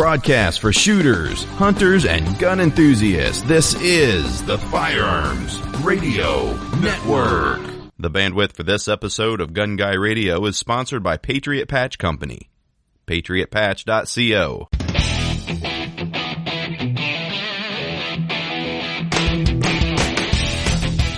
broadcast for shooters, hunters, and gun enthusiasts. This is the Firearms Radio Network. The bandwidth for this episode of Gun Guy Radio is sponsored by Patriot Patch Company. PatriotPatch.co.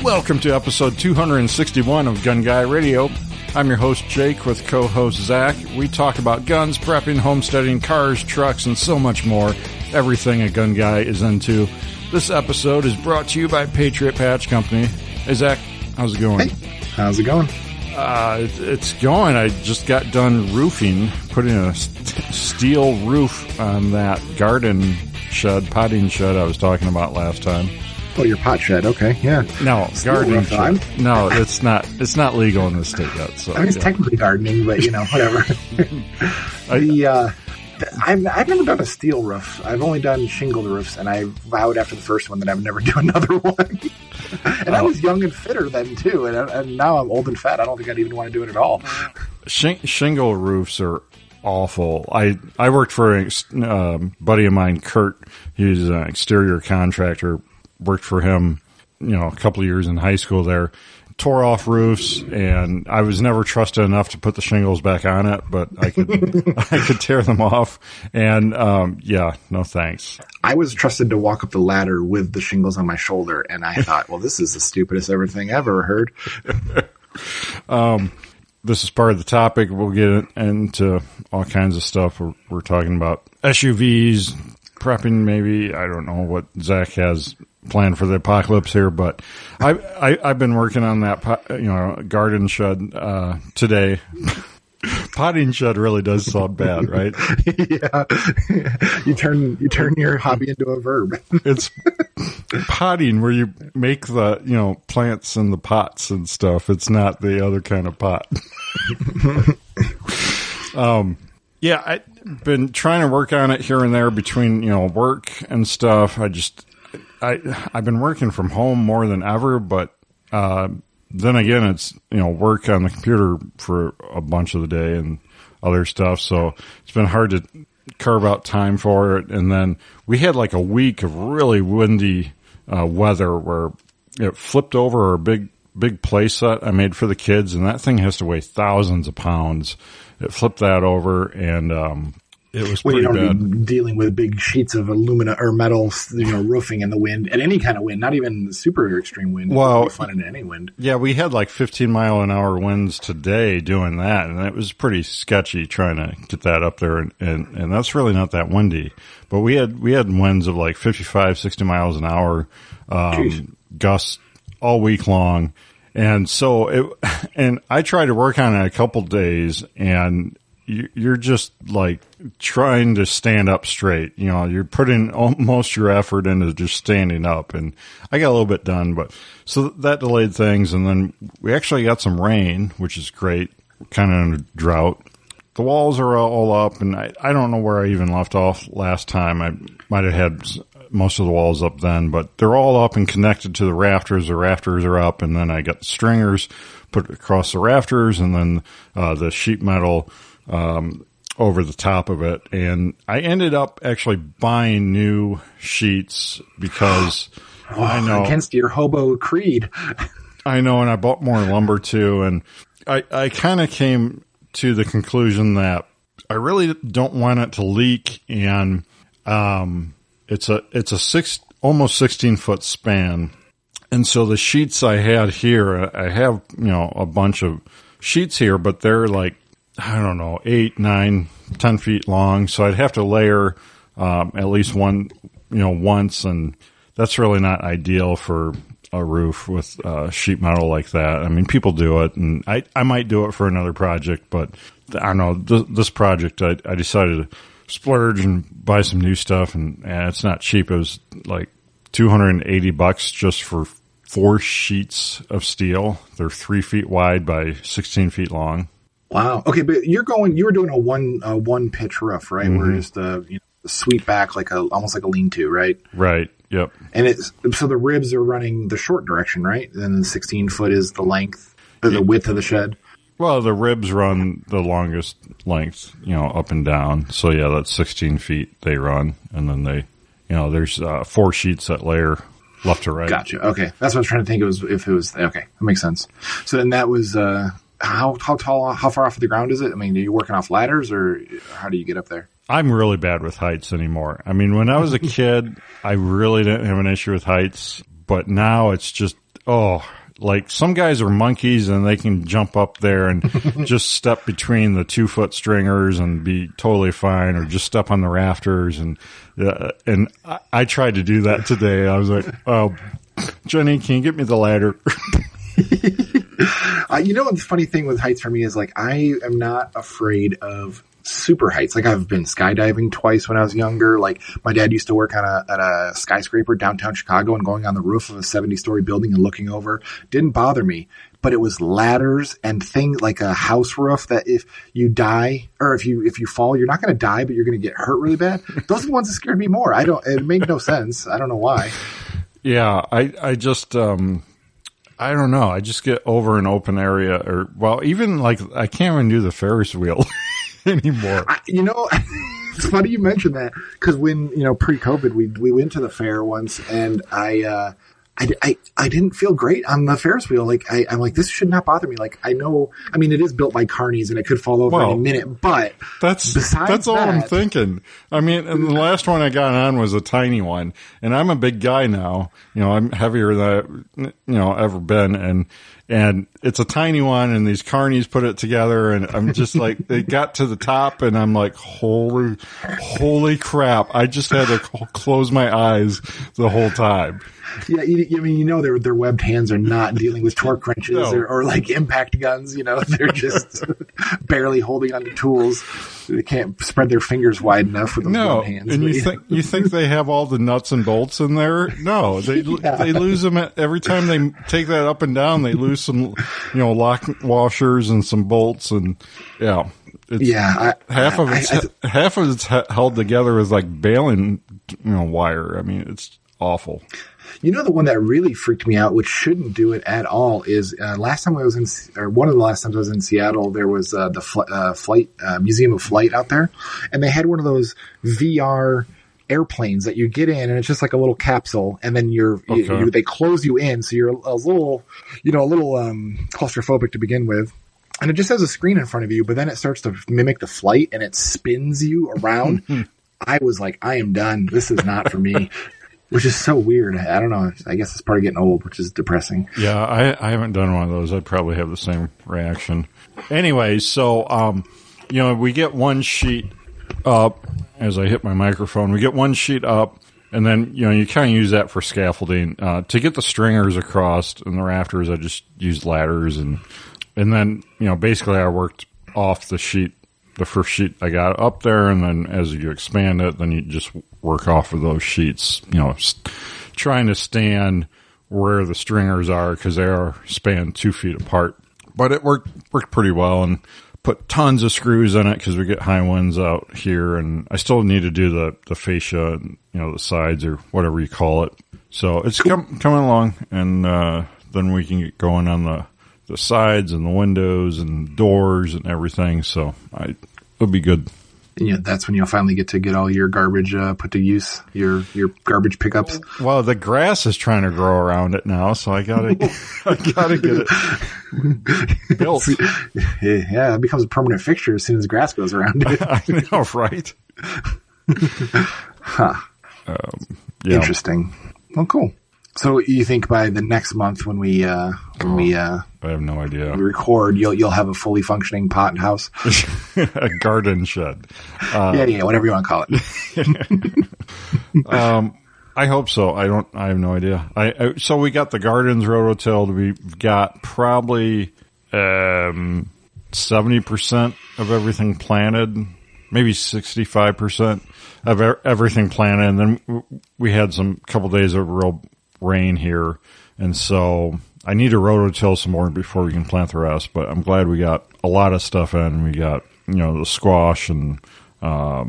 Welcome to episode 261 of Gun Guy Radio. I'm your host, Jake, with co-host Zach. We talk about guns, prepping, homesteading, cars, trucks, and so much more. Everything a gun guy is into. This episode is brought to you by Patriot Patch Company. Hey, Zach, how's it going? Hey, how's it going? It's going. I just got done roofing, putting a steel roof on that garden shed, potting shed I was talking about last time. Oh, your pot shed. Okay, yeah. No, gardening shed. No, it's not. It's not legal in the state yet. So I mean, it's technically gardening, but whatever. I've never done a steel roof. I've only done shingled roofs, and I vowed after the first one that I would never do another one. And I was young and fitter then too, and now I'm old and fat. I don't think I'd even want to do it at all. Shingle roofs are awful. I worked for a buddy of mine, Kurt. He's an exterior contractor. Worked for him, a couple of years in high school there. Tore off roofs, and I was never trusted enough to put the shingles back on it, but I could tear them off. And no thanks. I was trusted to walk up the ladder with the shingles on my shoulder, and I thought, well, this is the stupidest thing I've ever heard. This is part of the topic. We'll get into all kinds of stuff. We're talking about SUVs, prepping, maybe. I don't know what Zach has planned for the apocalypse here, but I've been working on that garden shed today. Potting shed really does sound bad, right? Yeah, you turn your hobby into a verb. It's potting where you make the plants in the pots and stuff. It's not the other kind of pot. I've been trying to work on it here and there between work and stuff. I've been working from home more than ever, but then again, it's work on the computer for a bunch of the day and other stuff. So it's been hard to carve out time for it. And then we had like a week of really windy weather where it flipped over a big play set I made for the kids, and that thing has to weigh thousands of pounds. It flipped that over, and it was pretty bad. Dealing with big sheets of aluminum or metal, roofing in the wind, at any kind of wind, not even super extreme wind. Well, fun in any wind. Yeah, we had like 15-mile-an-hour winds today doing that, and it was pretty sketchy trying to get that up there, and that's really not that windy. But we had winds of like 55, 60 miles an hour, gusts all week long, and so and I tried to work on it a couple days, and you're just like trying to stand up straight. You're putting most your effort into just standing up, and I got a little bit done, but so that delayed things. And then we actually got some rain, which is great, kind of in a drought. The walls are all up, and I don't know where I even left off last time. I might have had most of the walls up then, but they're all up and connected to the rafters. The rafters are up, and then I got the stringers put across the rafters, and then the sheet metal over the top of it. And I ended up actually buying new sheets because I know against your hobo creed. I know. And I bought more lumber too. And I kind of came to the conclusion that I really don't want it to leak. And, it's a almost 16-foot span. And so the sheets I had here, I have, a bunch of sheets here, but they're like, I don't know, 8, 9, 10 feet long. So I'd have to layer at least one, once, and that's really not ideal for a roof with sheet metal like that. I mean, people do it, and I might do it for another project, but I don't know, this project, I decided to splurge and buy some new stuff, and it's not cheap. It was like $280 just for 4 sheets of steel. They're 3 feet wide by 16 feet long. Wow. Okay, but you were doing a one pitch roof, right? Mm-hmm. Where just the sweep back almost like a lean-to, right? Right. Yep. And so the ribs are running the short direction, right? And then the 16 foot is the length, the width of the shed. Well, the ribs run the longest length, up and down. So yeah, that's 16 feet they run, and then they, there's 4 sheets that layer left to right. Gotcha. Okay, that's what I was trying to think. If it was okay, that makes sense. So then that was how tall? How far off the ground is it? I mean, are you working off ladders, or how do you get up there? I'm really bad with heights anymore. I mean, when I was a kid, I really didn't have an issue with heights, but now it's just like some guys are monkeys and they can jump up there and just step between the 2-foot stringers and be totally fine, or just step on the rafters. And I tried to do that today. I was like, "Oh, Jenny, can you get me the ladder?" The funny thing with heights for me is like I am not afraid of super heights. Like I've been skydiving twice when I was younger. Like my dad used to work at a skyscraper downtown Chicago, and going on the roof of a 70-story building and looking over didn't bother me. But it was ladders and things like a house roof that if you die or if you fall, you're not going to die, but you're going to get hurt really bad. Those are the ones that scared me more. It made no sense. I don't know why. Yeah. I just, I don't know. I just get over an open area, even like I can't even do the Ferris wheel anymore. It's funny you mentioned that, because when, pre-COVID, we went to the fair once, and I didn't feel great on the Ferris wheel. Like I'm like, this should not bother me. Like it is built by carnies and it could fall over in a minute, but that's all I'm thinking. I mean, and the last one I got on was a tiny one, and I'm a big guy now. I'm heavier than I've ever been, and it's a tiny one, and these carnies put it together, and I'm just like, it got to the top, and I'm like, holy crap. I just had to close my eyes the whole time. Yeah, their webbed hands are not dealing with torque wrenches or like impact guns. They're just barely holding onto tools. They can't spread their fingers wide enough with those webbed hands. And you think they have all the nuts and bolts in there? No, they lose them every time they take that up and down. They lose some, lock washers and some bolts, and yeah. Half of it's held together with like baling, wire. I mean, it's awful. The one that really freaked me out, which shouldn't do it at all, is one of the last times I was in Seattle, there was the flight Museum of Flight out there, and they had one of those VR airplanes that you get in, and it's just like a little capsule, and then they close you in, so you're a little claustrophobic to begin with. And it just has a screen in front of you, but then it starts to mimic the flight, and it spins you around. I was like, I am done. This is not for me. Which is so weird. I don't know. I guess it's part of getting old, which is depressing. Yeah, I haven't done one of those. I'd probably have the same reaction. Anyway, so, we get one sheet up as I hit my microphone. We get one sheet up, and then, you kind of use that for scaffolding. To get the stringers across and the rafters, I just used ladders. And then, basically I worked off the sheet, the first sheet I got up there, and then as you expand it, then you just work off of those sheets, trying to stand where the stringers are, because they are spanned 2 feet apart. But it worked pretty well, and put tons of screws in it because we get high winds out here, and I still need to do the fascia and, the sides or whatever you call it. So it's coming along, and then we can get going on the sides and the windows and doors and everything. So it'll be good. That's when you'll finally get all your garbage put to use, your garbage pickups. Well, the grass is trying to grow around it now, so I gotta get it built. Yeah, it becomes a permanent fixture as soon as grass goes around it. I know, right? Huh. Yeah. Interesting. Well, cool. So you think by the next month when we I have no idea. We record, you'll have a fully functioning pot and house, a garden shed. Yeah, whatever you want to call it. I hope so. I have no idea. So we got the gardens rototilled. We've got probably 70% of everything planted, maybe 65% of everything planted, and then we had some couple days of real rain here, and so I need to rototill some more before we can plant the rest, but I'm glad we got a lot of stuff in. We got, the squash and, I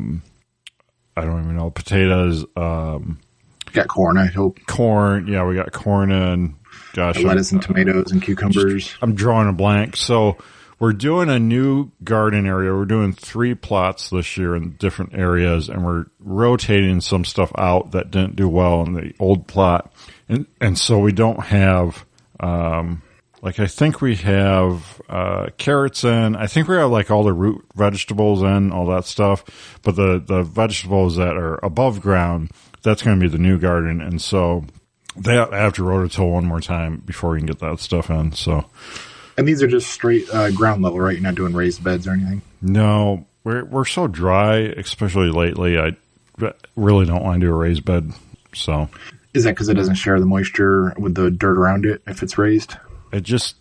don't even know, potatoes. Got corn, I hope. Corn, yeah, we got corn in. Gosh. Lettuce and tomatoes and cucumbers. I'm drawing a blank. So we're doing a new garden area. We're doing 3 plots this year in different areas, and we're rotating some stuff out that didn't do well in the old plot. And so we don't have, like, I think we have carrots in. I think we have, like, all the root vegetables in, all that stuff. But the vegetables that are above ground, that's going to be the new garden. And so they have to rototill one more time before we can get that stuff in. So, and these are just straight ground level, right? You're not doing raised beds or anything? No, we're so dry, especially lately. I really don't want to do a raised bed. So, is that because it doesn't share the moisture with the dirt around it if it's raised? It just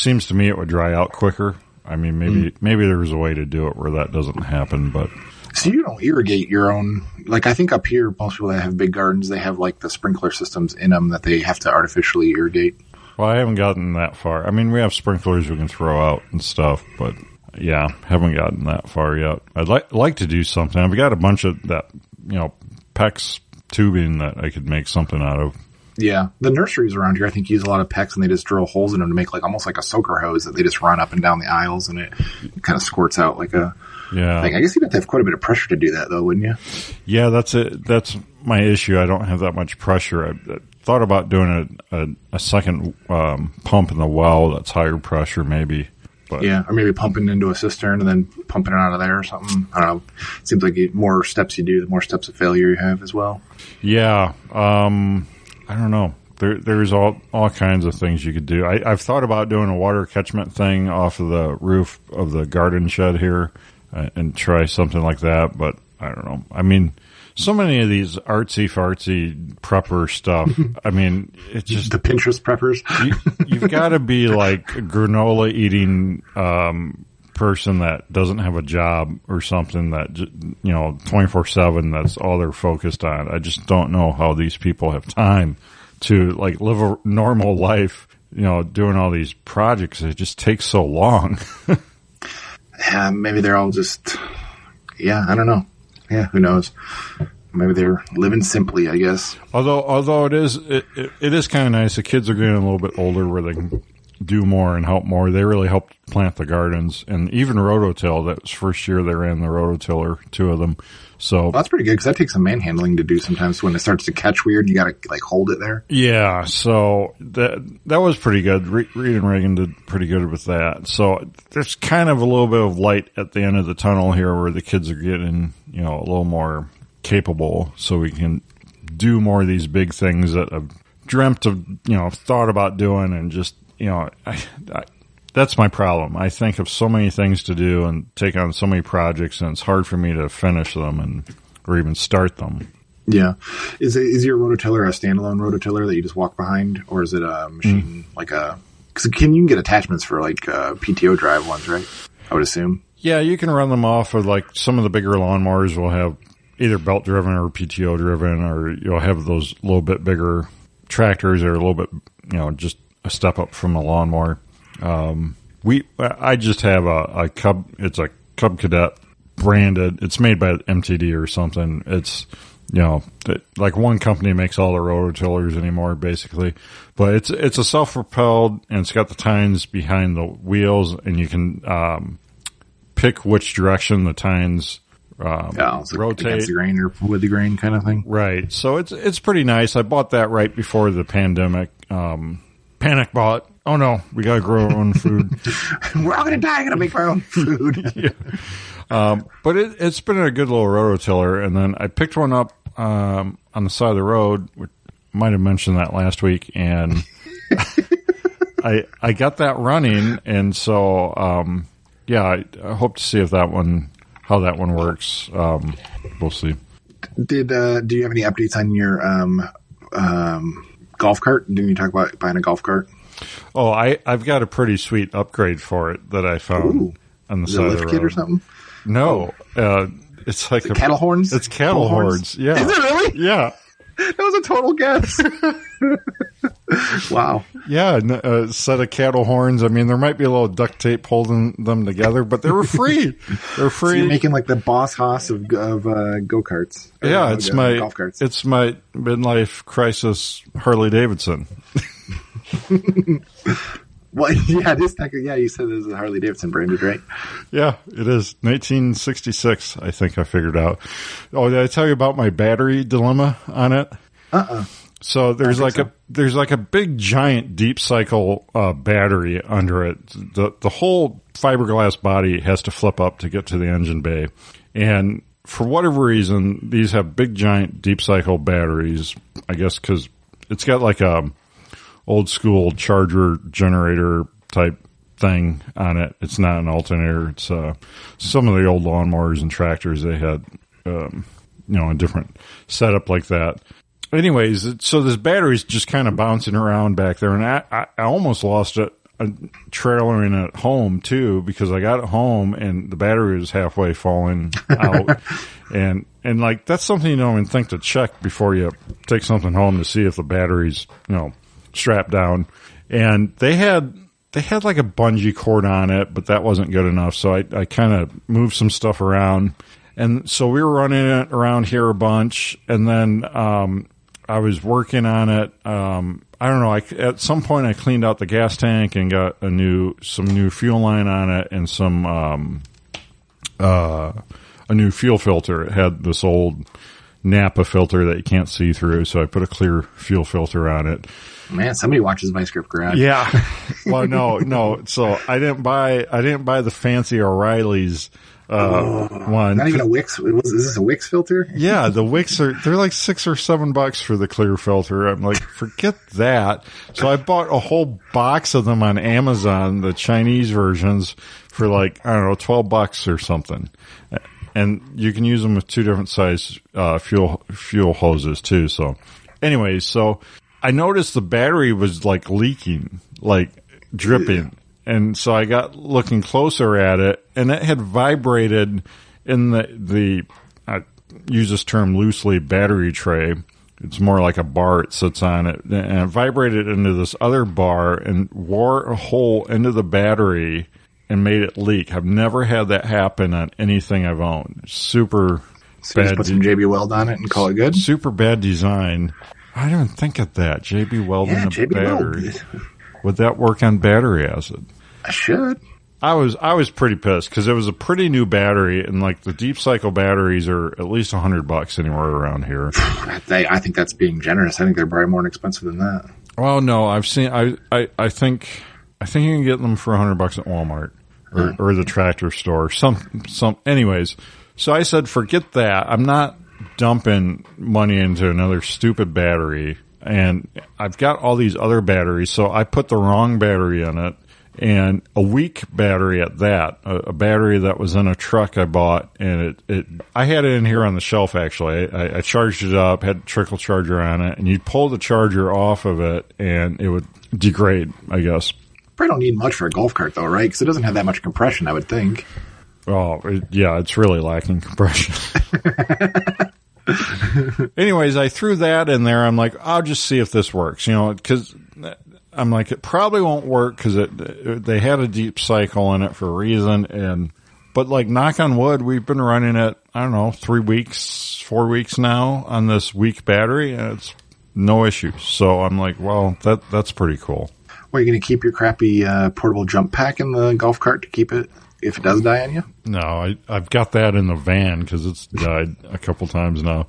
seems to me it would dry out quicker. I mean, maybe there's a way to do it where that doesn't happen, but. So you don't irrigate your own, like I think up here, most people that have big gardens, they have like the sprinkler systems in them that they have to artificially irrigate. Well, I haven't gotten that far. I mean, we have sprinklers we can throw out and stuff, but yeah, haven't gotten that far yet. I'd like to do something. I've got a bunch of that, PEX tubing that I could make something out of. Yeah, the nurseries around here, I think, use a lot of PEX, and they just drill holes in them to make like almost like a soaker hose that they just run up and down the aisles, and it kind of squirts out like a. Yeah, I guess you'd have to have quite a bit of pressure to do that, though, wouldn't you? Yeah, that's it. That's my issue. I don't have that much pressure. I thought about doing a second pump in the well that's higher pressure, maybe. But. Yeah, or maybe pumping into a cistern and then pumping it out of there or something. I don't know. It seems like the more steps you do, the more steps of failure you have as well. Yeah, I don't know. There's all kinds of things you could do. I've thought about doing a water catchment thing off of the roof of the garden shed here. And try something like that, but I don't know. I mean, so many of these artsy-fartsy prepper stuff, I mean, it's just... The Pinterest preppers? You've got to be like a granola-eating person that doesn't have a job or something that, 24/7, that's all they're focused on. I just don't know how these people have time to, like, live a normal life, doing all these projects. It just takes so long. Yeah, maybe they're all just, I don't know. Yeah, who knows? Maybe they're living simply, I guess. Although it is kind of nice. The kids are getting a little bit older where they can do more and help more. They really helped plant the gardens, and even rototill. That was first year they ran the rototiller, 2 of them. So well, that's pretty good because that takes some manhandling to do sometimes. When it starts to catch weird, you got to like hold it there. Yeah, so that was pretty good. Reed and Reagan did pretty good with that. So there's kind of a little bit of light at the end of the tunnel here, where the kids are getting a little more capable, so we can do more of these big things that I've dreamt of, thought about doing, and just that's my problem. I think of so many things to do and take on so many projects, and it's hard for me to finish them or even start them. Yeah. Is your rototiller a standalone rototiller that you just walk behind, or is it a machine like a... Because you can get attachments for like PTO drive ones, right? I would assume. Yeah, you can run them off of like some of the bigger lawnmowers will have either belt driven or PTO driven, or you'll have those little bit bigger tractors that are a little bit, just a step up from a lawnmower. I just have a Cub. It's a Cub Cadet branded. It's made by MTD or something. It's, like one company makes all the rototillers anymore, basically. But it's a self-propelled, and it's got the tines behind the wheels, and you can pick which direction the tines it's like rotate. Against the grain or with the grain kind of thing. Right. So it's pretty nice. I bought that right before the pandemic. Panic bought. Oh no, we gotta grow our own food. We're all gonna die. Gonna make our own food. Yeah. But it's been a good little rototiller, and then I picked one up on the side of the road. Which might have mentioned that last week, and I got that running, and so I hope to see if how that one works. We'll see. Do you have any updates on your golf cart? Didn't you talk about buying a golf cart? Oh, I've got a pretty sweet upgrade for it that I found on the side of the road. Lift kit or something? No, it's like cattle horns. It's cattle horns. Yeah, is it really? Yeah, that was a total guess. Wow. Yeah, a set of cattle horns. I mean, there might be a little duct tape holding them together, but they were free. They're free. So you're making like the Boss Haas of go-karts. Yeah, it's my golf carts. It's my midlife crisis Harley Davidson. Well, yeah, this yeah, you said this is a Harley Davidson branded, right? Yeah, it is 1966. I think I figured out. Oh, did I tell you about my battery dilemma on it? So there's like a big giant deep cycle battery under it. The whole fiberglass body has to flip up to get to the engine bay, and for whatever reason, these have big giant deep cycle batteries. I guess because it's got like a old school charger generator type thing on it. It's not an alternator. It's some of the old lawnmowers and tractors, they had a different setup like that. Anyways, so this battery's just kind of bouncing around back there, and I almost lost it trailering it home too, because I got it home and the battery was halfway falling out. and like, that's something you don't even think to check before you take something home to see if the battery's, strapped down. And they had like a bungee cord on it, but that wasn't good enough. So I kind of moved some stuff around. And so we were running it around here a bunch. And then, I was working on it. I don't know. At some point I cleaned out the gas tank and got some new fuel line on it and a new fuel filter. It had this old Napa filter that you can't see through. So I put a clear fuel filter on it. Man, somebody watches Vice Grip Garage. Yeah. Well, no. So I didn't buy the fancy O'Reilly's one. Not even a Wix. Is this a Wix filter? Yeah, the Wix they're like $6 or $7 for the clear filter. I'm like, forget that. So I bought a whole box of them on Amazon, the Chinese versions, for like, I don't know, $12 or something. And you can use them with two different size fuel hoses too. So anyways, so I noticed the battery was like leaking, like dripping. And so I got looking closer at it, and it had vibrated in the I use this term loosely, battery tray. It's more like a bar it sits on it. And it vibrated into this other bar and wore a hole into the battery and made it leak. I've never had that happen on anything I've owned. Super so bad. Just put some JB Weld on it and call it good? Super bad design. I didn't think of that. JB Weld in a battery. Weld. Would that work on battery acid? I should. I was pretty pissed because it was a pretty new battery, and like the deep cycle batteries are at least $100 anywhere around here. I think that's being generous. I think they're probably more expensive than that. Well, no, I've seen. I think you can get them for $100 at Walmart or the tractor store. Anyways, so I said, forget that. I'm not dumping money into another stupid battery, and I've got all these other batteries, so I put the wrong battery in it. And a weak battery at that, a battery that was in a truck I bought, and I had it in here on the shelf actually. I charged it up, had a trickle charger on it, and you'd pull the charger off of it and it would degrade, I guess. Probably don't need much for a golf cart though, right? Because it doesn't have that much compression, I would think. Oh, it's really lacking compression. Anyways, I threw that in there. I'm like, I'll just see if this works, because I'm like, it probably won't work because they had a deep cycle in it for a reason. But like, knock on wood, we've been running it, I don't know, 4 weeks now on this weak battery, and it's no issues. So I'm like, well, that's pretty cool. Well, are you going to keep your crappy portable jump pack in the golf cart to keep it if it does die on you? No, I've got that in the van because it's died a couple times now.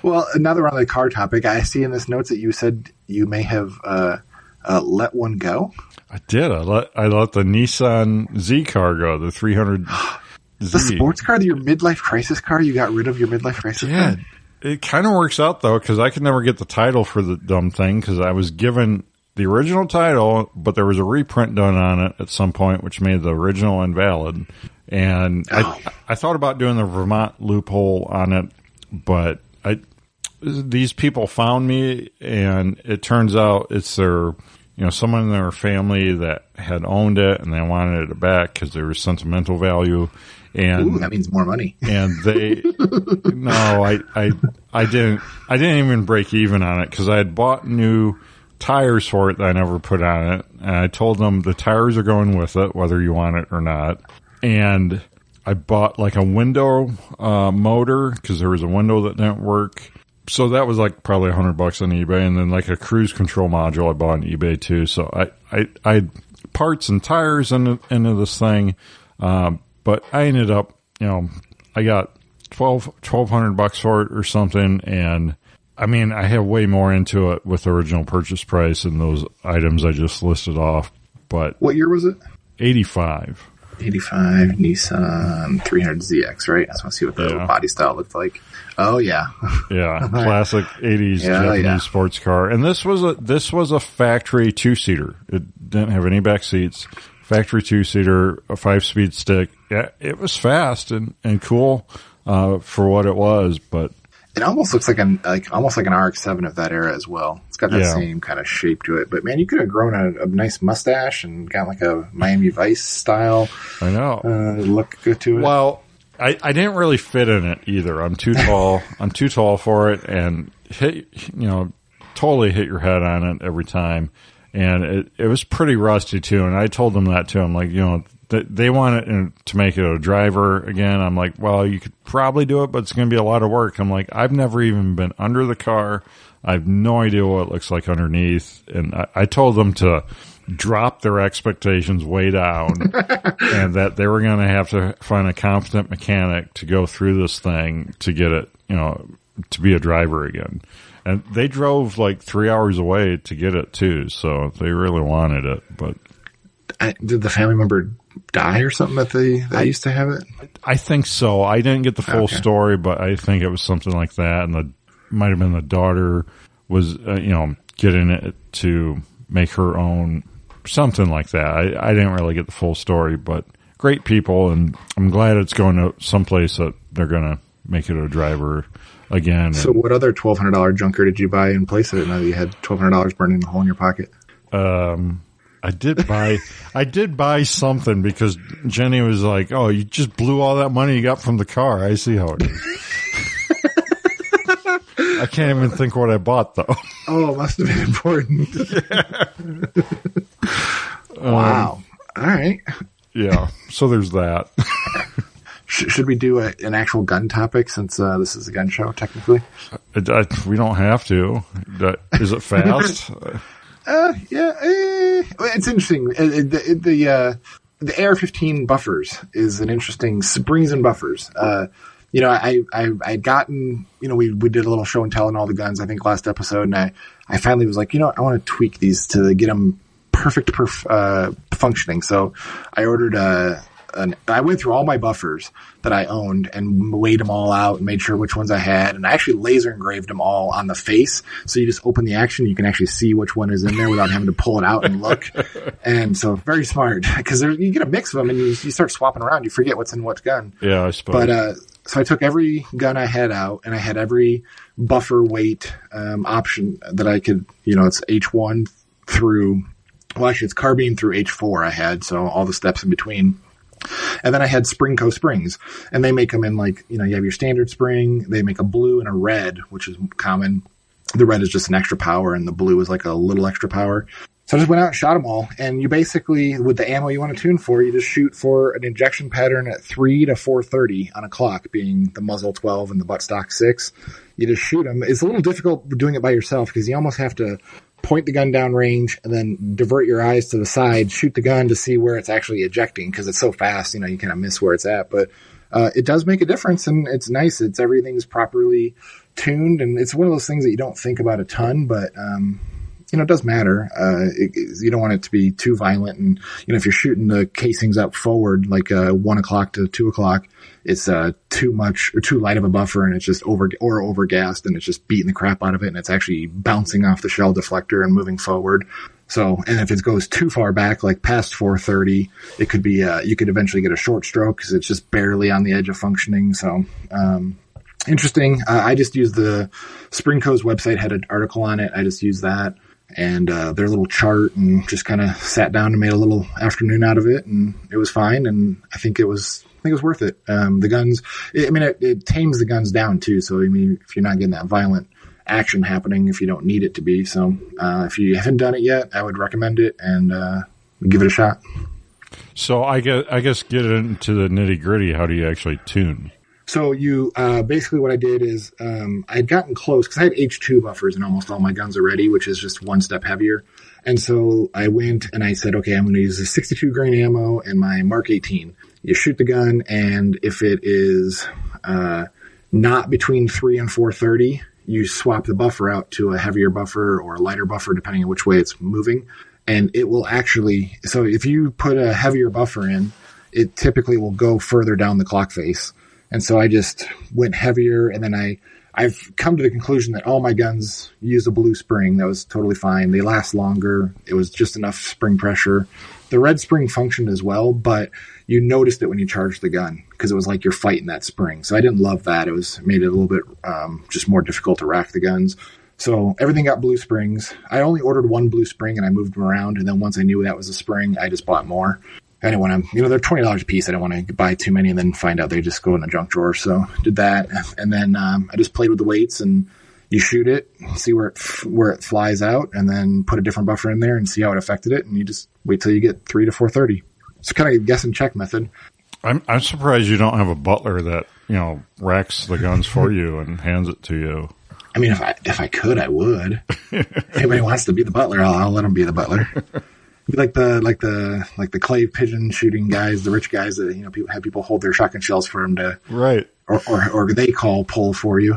Well, now that we're on the car topic, I see in this notes that you said you may have let one go. I did. I let the Nissan Z car go, the 300 Z. The sports car, your midlife crisis car? You got rid of your midlife crisis car? Yeah, it kind of works out, though, because I could never get the title for the dumb thing because I was given the original title, but there was a reprint done on it at some point, which made the original invalid. And I thought about doing the Vermont loophole on it, but these people found me, and it turns out it's their, someone in their family that had owned it, and they wanted it back because there was sentimental value. And ooh, that means more money. And they, no, I didn't even break even on it because I had bought new tires for it that I never put on it, and I told them the tires are going with it, whether you want it or not. And I bought like a window motor because there was a window that didn't work, So that was like probably $100 on eBay, and then like a cruise control module I bought on eBay too. So I parts and tires into this thing, but I ended up, I got $1,200 for it or something, and I mean I have way more into it with the original purchase price and those items I just listed off. But what year was it? 85. 85 Nissan 300ZX, right? I just want to see what the body style looked like. Oh yeah, yeah, classic 80s Japanese sports car. And this was a factory 2-seater. It didn't have any back seats. Factory 2-seater, a 5-speed stick. Yeah, it was fast and cool for what it was, but it almost looks like almost like an RX-7 of that era as well. It's got that same kind of shape to it. But man, you could have grown a nice mustache and got like a Miami Vice style. I know. Look good to it. Well, I didn't really fit in it either. I'm too tall. I'm too tall for it, and totally hit your head on it every time. And it was pretty rusty too. And I told them that too. I'm like, they want it to make it a driver again. I'm like, well, you could probably do it, but it's going to be a lot of work. I'm like, I've never even been under the car. I have no idea what it looks like underneath. And I told them to drop their expectations way down and that they were going to have to find a competent mechanic to go through this thing to get it, to be a driver again. And they drove like 3 hours away to get it too. So they really wanted it, but did the family member die or something that they used to have it? I think so. I didn't get the full story, but I think it was something like that. And might have been the daughter was, getting it to make her own, something like that. I didn't really get the full story, but great people. And I'm glad it's going to someplace that they're going to make it a driver again. So what other $1,200 junker did you buy in place of it now that you had $1,200 burning a hole in your pocket? I did buy something because Jenny was like, "Oh, you just blew all that money you got from the car." I see how it is. I can't even think what I bought though. Oh, it must have been important. Wow. All right. Yeah. So there's that. Should we do an actual gun topic since this is a gun show technically? We don't have to. Is it fast? It's interesting. The AR-15 buffers is an interesting springs and buffers. I'd gotten, we did a little show and tell on all the guns, I think last episode. And I finally was like, I want to tweak these to get them perfect functioning. So I ordered I went through all my buffers that I owned and weighed them all out and made sure which ones I had. And I actually laser engraved them all on the face. So you just open the action, you can actually see which one is in there without having to pull it out and look. And so very smart because you get a mix of them and you start swapping around. You forget what's in what gun. Yeah, I suppose. But, so I took every gun I had out and I had every buffer weight, option that I could, it's H1 through, well, actually it's carbine through H4 I had. So all the steps in between. And then I had Springco springs, and they make them in you have your standard spring. They make a blue and a red, which is common. The red is just an extra power, and the blue is like a little extra power. So I just went out and shot them all. And you basically, with the ammo you want to tune for, you just shoot for an injection pattern at 3 to 430 on a clock, being the muzzle 12 and the buttstock 6. You just shoot them. It's a little difficult doing it by yourself because you almost have to point the gun down range and then divert your eyes to the side, shoot the gun to see where it's actually ejecting because it's so fast, you kind of miss where it's at. But it does make a difference, and it's nice. Everything's properly tuned, and it's one of those things that you don't think about a ton, but it does matter. You don't want it to be too violent, and if you're shooting the casings up forward like 1 o'clock to 2 o'clock, it's too much or too light of a buffer, and it's just over gassed, and it's just beating the crap out of it, and it's actually bouncing off the shell deflector and moving forward. So, and if it goes too far back, like past 430, it could be you could eventually get a short stroke because it's just barely on the edge of functioning. So, interesting. I just used the Springco's website, had an article on it. I just used that and their little chart, and just kind of sat down and made a little afternoon out of it, and it was fine. And I think it was worth it. The guns, it tames the guns down too. So, if you're not getting that violent action happening, if you don't need it to be. So, if you haven't done it yet, I would recommend it and give it a shot. So I guess get into the nitty gritty. How do you actually tune? So you basically what I did is I'd gotten close because I had H2 buffers in almost all my guns already, which is just one step heavier. And so I went and I said, okay, I'm going to use a 62 grain ammo and my Mark 18. You shoot the gun, and if it is not between 3 and 430, you swap the buffer out to a heavier buffer or a lighter buffer, depending on which way it's moving. And it will actually, so if you put a heavier buffer in, it typically will go further down the clock face. And so I just went heavier, and then I've come to the conclusion that all my guns use a blue spring. That was totally fine. They last longer. It was just enough spring pressure. The red spring functioned as well, but you noticed it when you charged the gun because it was like you're fighting that spring. So I didn't love that. It made it a little bit just more difficult to rack the guns. So everything got blue springs. I only ordered one blue spring and I moved them around. And then once I knew that was a spring, I just bought more. I didn't want to, they're $20 a piece. I didn't want to buy too many and then find out they just go in the junk drawer. So did that. And then I just played with the weights, and you shoot it, see where it flies out, and then put a different buffer in there and see how it affected it. And you just wait till you get 3 to 430. It's kind of a guess and check method. I'm surprised you don't have a butler that, racks the guns for you and hands it to you. I mean, if I could, I would. If anybody wants to be the butler, I'll let them be the butler. Like the clay pigeon shooting guys, the rich guys that people hold their shotgun shells for them to right, or they pull for you.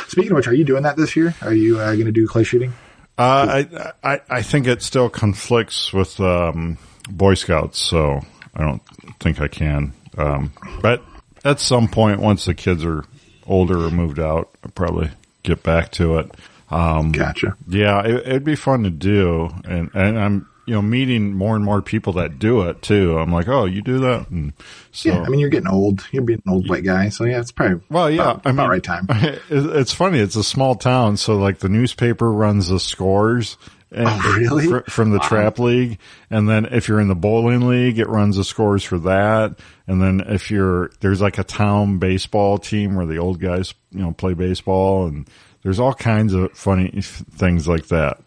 Speaking of which, are you doing that this year? Are you going to do clay shooting? I think it still conflicts with Boy Scouts, so I don't think I can. But at some point, once the kids are older or moved out, I'll probably get back to it. Gotcha. Yeah, it'd be fun to do, and I'm meeting more and more people that do it too. I'm like, oh, you do that, and so yeah. I mean, you're getting old. You're being an old white guy, so yeah, it's probably about right time. It's funny. It's a small town, so like the newspaper runs the scores. And really? From the trap league, and then if you're in the bowling league, it runs the scores for that. And then if there's like a town baseball team where the old guys play baseball, and there's all kinds of funny things like that,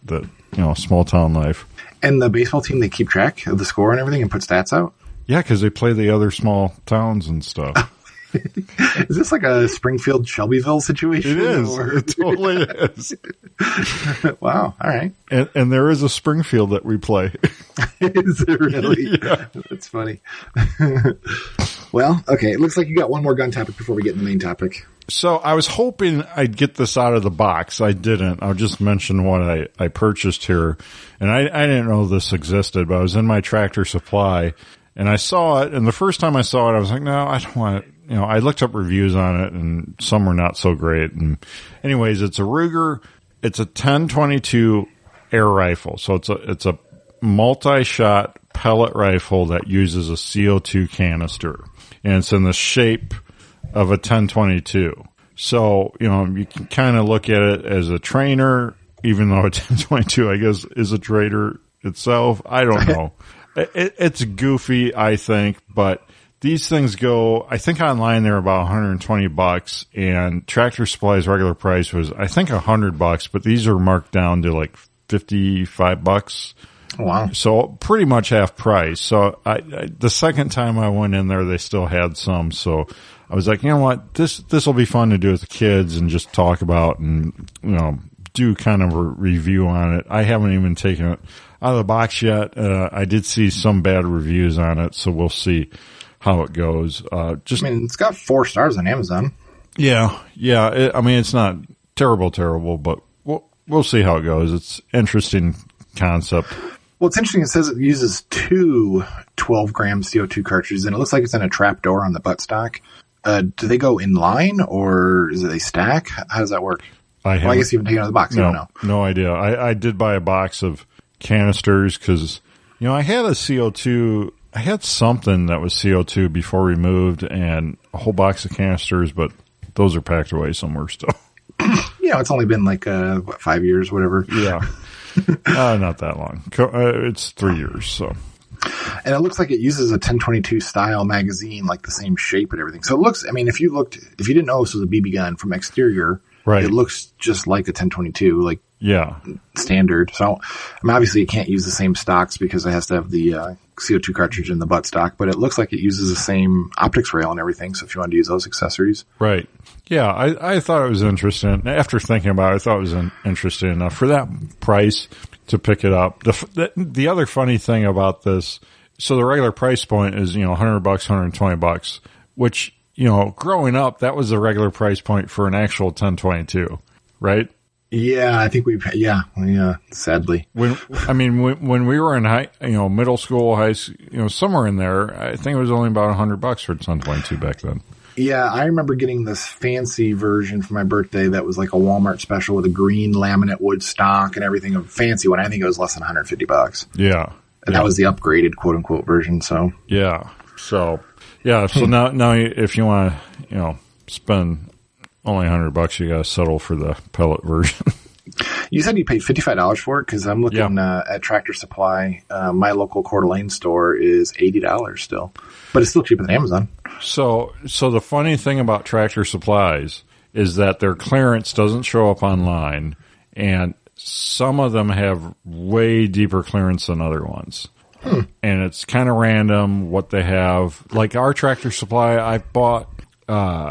small town life. And the baseball team, they keep track of the score and everything and put stats out? Yeah, because they play the other small towns and stuff. Is this like a Springfield Shelbyville situation? It is. It totally is. Wow. All right. And there is a Springfield that we play. Is it really? Yeah. That's funny. Well, okay. It looks like you got one more gun topic before we get in the main topic. So I was hoping I'd get this out of the box. I didn't. I'll just mention what I purchased here. And I didn't know this existed, but I was in my Tractor Supply and I saw it. And the first time I saw it, I was like, no, I don't want it. I looked up reviews on it and some were not so great. And anyways, it's a Ruger. It's a 10-22 air rifle. So it's a multi-shot pellet rifle that uses a CO2 canister. And it's in the shape of a 10-22. So, you can kind of look at it as a trainer, even though a 10-22, I guess, is a trader itself. I don't know. It's goofy, I think, but these things go, I think online they're about $120, and Tractor Supply's regular price was, I think, $100, but these are marked down to like $55. Wow. So pretty much half price. So the second time I went in there, they still had some. So I was like, you know what, this will be fun to do with the kids and just talk about and, do kind of a review on it. I haven't even taken it out of the box yet. I did see some bad reviews on it, so we'll see how it goes. It's got 4 stars on Amazon. Yeah. It's not terrible, but we'll see how it goes. It's interesting concept. Well, it's interesting. It says it uses 2 12-gram CO2 cartridges, and it looks like it's in a trap door on the buttstock. Do they go in line, or do they stack? How does that work? I guess you haven't taken it out of the box. You don't know. No idea. I did buy a box of canisters because, I had a CO2. I had something that was CO2 before we moved, and a whole box of canisters, but those are packed away somewhere still. It's only been like 5 years, whatever. Yeah. Not that long. It's 3 years, so. And it looks like it uses a 1022 style magazine, like the same shape and everything. So it looks, if you didn't know this was a BB gun from exterior, right, it looks just like a 1022, standard. So, obviously you can't use the same stocks because it has to have the CO2 cartridge in the buttstock, but it looks like it uses the same optics rail and everything. So if you want to use those accessories. Right. Yeah, I thought it was interesting. After thinking about it, I thought it was interesting enough for that price to pick it up. The other funny thing about this, so the regular price point is, $100, $120, which, growing up, that was the regular price point for an actual 1022, right? Yeah, I think sadly. When we were in middle school, high school, somewhere in there, I think it was only about $100 for 1022 back then. Yeah, I remember getting this fancy version for my birthday that was like a Walmart special with a green laminate wood stock and everything, a fancy one. I think it was less than $150. Yeah. And that was the upgraded quote unquote version. So, yeah. So now if you want to, spend only $100, you got to settle for the pellet version. You said you paid $55 for it, because I'm looking at Tractor Supply. My local Coeur d'Alene store is $80 still, but it's still cheaper than Amazon. So the funny thing about Tractor Supplies is that their clearance doesn't show up online, and some of them have way deeper clearance than other ones. And it's kind of random what they have. Like our Tractor Supply, I bought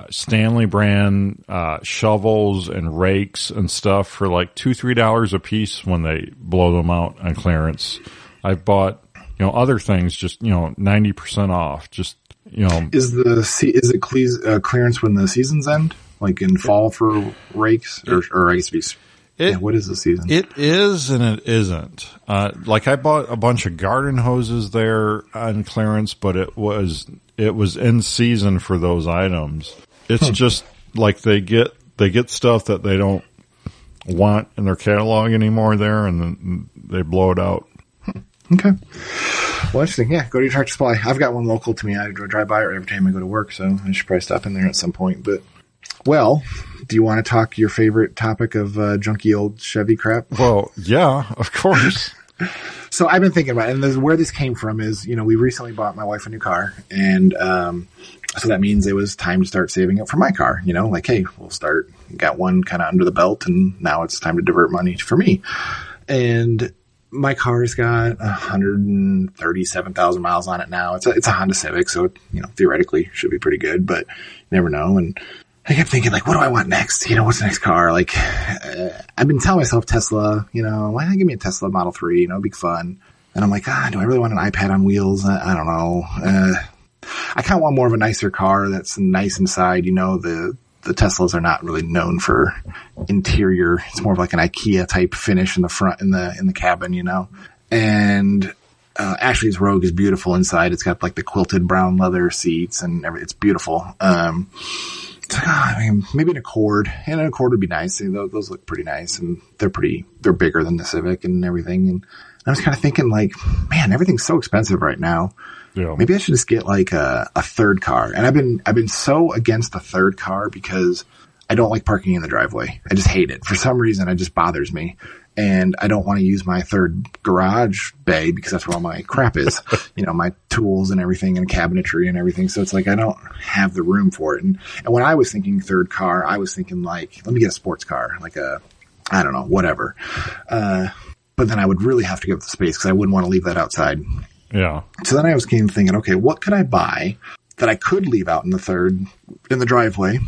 Stanley brand shovels and rakes and stuff for like $2-3 a piece when they blow them out on clearance. I've bought other things just 90% off. Just is it clearance when the seasons end, like in fall for rakes, or I guess what is the season? It is and it isn't. Like I bought a bunch of garden hoses there on clearance, but it was in season for those items. It's just like they get stuff that they don't want in their catalog anymore there, and then they blow it out. Okay. Well, interesting. Yeah, go to your Tractor Supply. I've got one local to me. I drive by it every time I go to work, so I should probably stop in there at some point. But, well, do you want to talk your favorite topic of junky old Chevy crap? Well, yeah, of course. So I've been thinking about it, and where this came from is, we recently bought my wife a new car, and so that means it was time to start saving up for my car. Like, hey, got one kind of under the belt, and now it's time to divert money for me. And my car's got 137,000 miles on it now. It's a Honda Civic, so it, theoretically should be pretty good, but you never know. And I kept thinking, like, what do I want next? What's the next car? Like, I've been telling myself Tesla, why not give me a Tesla Model 3? It'd be fun. And I'm like, do I really want an iPad on wheels? I don't know. I kind of want more of a nicer car that's nice inside. The Teslas are not really known for interior. It's more of like an IKEA type finish in the front, in the cabin, And Ashley's Rogue is beautiful inside. It's got like the quilted brown leather seats and everything. It's beautiful. Maybe an Accord, and an Accord would be nice. Those look pretty nice, and they're bigger than the Civic and everything. And I was kind of thinking, like, man, everything's so expensive right now. Yeah. Maybe I should just get like a third car. And I've been so against the third car because I don't like parking in the driveway. I just hate it. For some reason, it just bothers me. And I don't want to use my third garage bay because that's where all my crap is, my tools and everything and cabinetry and everything. So it's like, I don't have the room for it. And when I was thinking third car, I was thinking like, let me get a sports car, like I don't know, whatever. But then I would really have to give up the space because I wouldn't want to leave that outside. Yeah. So then I was thinking, okay, what could I buy that I could leave out in the driveway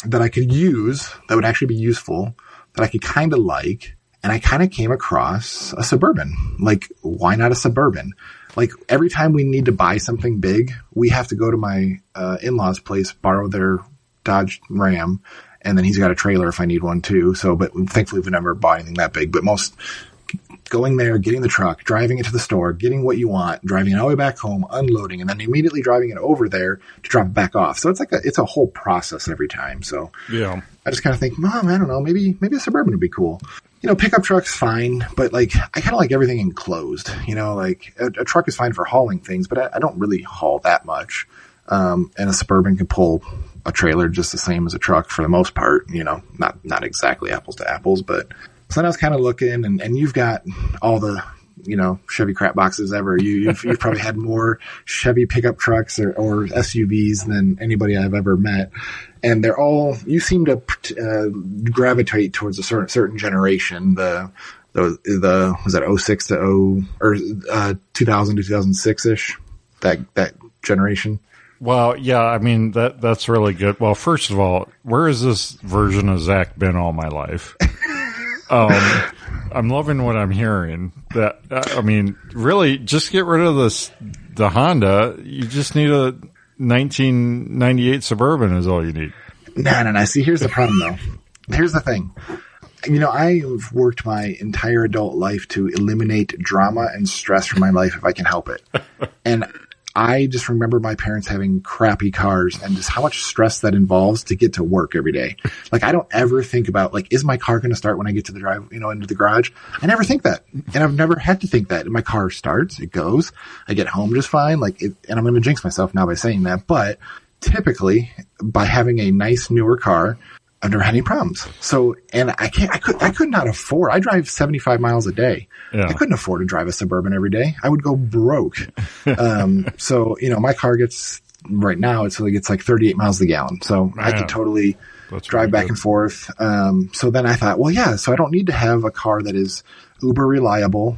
that I could use, that would actually be useful, that I could kind of like. And I kind of came across a Suburban. Like, why not a Suburban? Like, every time we need to buy something big, we have to go to my in-laws' place, borrow their Dodge Ram, and then he's got a trailer if I need one too. So, but thankfully we've never bought anything that big. But most going there, getting the truck, driving it to the store, getting what you want, driving it all the way back home, unloading, and then immediately driving it over there to drop it back off. So it's a whole process every time. So yeah, I just kind of think, Mom, I don't know, maybe a Suburban would be cool. Pickup truck's fine, but like, I kind of like everything enclosed, like a truck is fine for hauling things, but I don't really haul that much. And a Suburban can pull a trailer just the same as a truck for the most part, not exactly apples to apples, but so then I was kind of looking, and you've got all the, Chevy crap boxes ever. You've probably had more Chevy pickup trucks or SUVs than anybody I've ever met. And you seem to gravitate towards a certain generation, the was that 06 to 2000 to 2006 ish, that generation. Well, yeah, I mean, that's really good. Well, first of all, where has this version of Zach been all my life? I'm loving what I'm hearing. That I mean, really, just get rid of the Honda. You just need a 1998 Suburban is all you need. No. See, here's the problem, though. Here's the thing. I've worked my entire adult life to eliminate drama and stress from my life if I can help it. And I just remember my parents having crappy cars and just how much stress that involves to get to work every day. Like, I don't ever think about, like, is my car going to start when I get to the drive, into the garage? I never think that. And I've never had to think that. My car starts, it goes, I get home just fine. and I'm going to jinx myself now by saying that. But typically, by having a nice newer car, I've never had any problems. So, and I could not afford, I drive 75 miles a day. Yeah. I couldn't afford to drive a Suburban every day. I would go broke. So, my car right now, it gets like 38 miles a gallon. So man, I could totally drive back and forth. So then I thought, well, yeah, so I don't need to have a car that is uber reliable,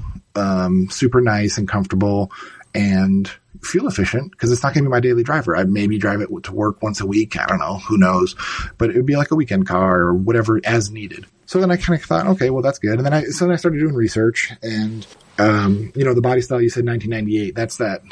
super nice and comfortable and fuel efficient, because it's not going to be my daily driver. I'd maybe drive it to work once a week. I don't know. Who knows? But it would be like a weekend car or whatever as needed. So then I kind of thought, okay, well, that's good. And then I started doing research and, the body style, you said 1998. That's that,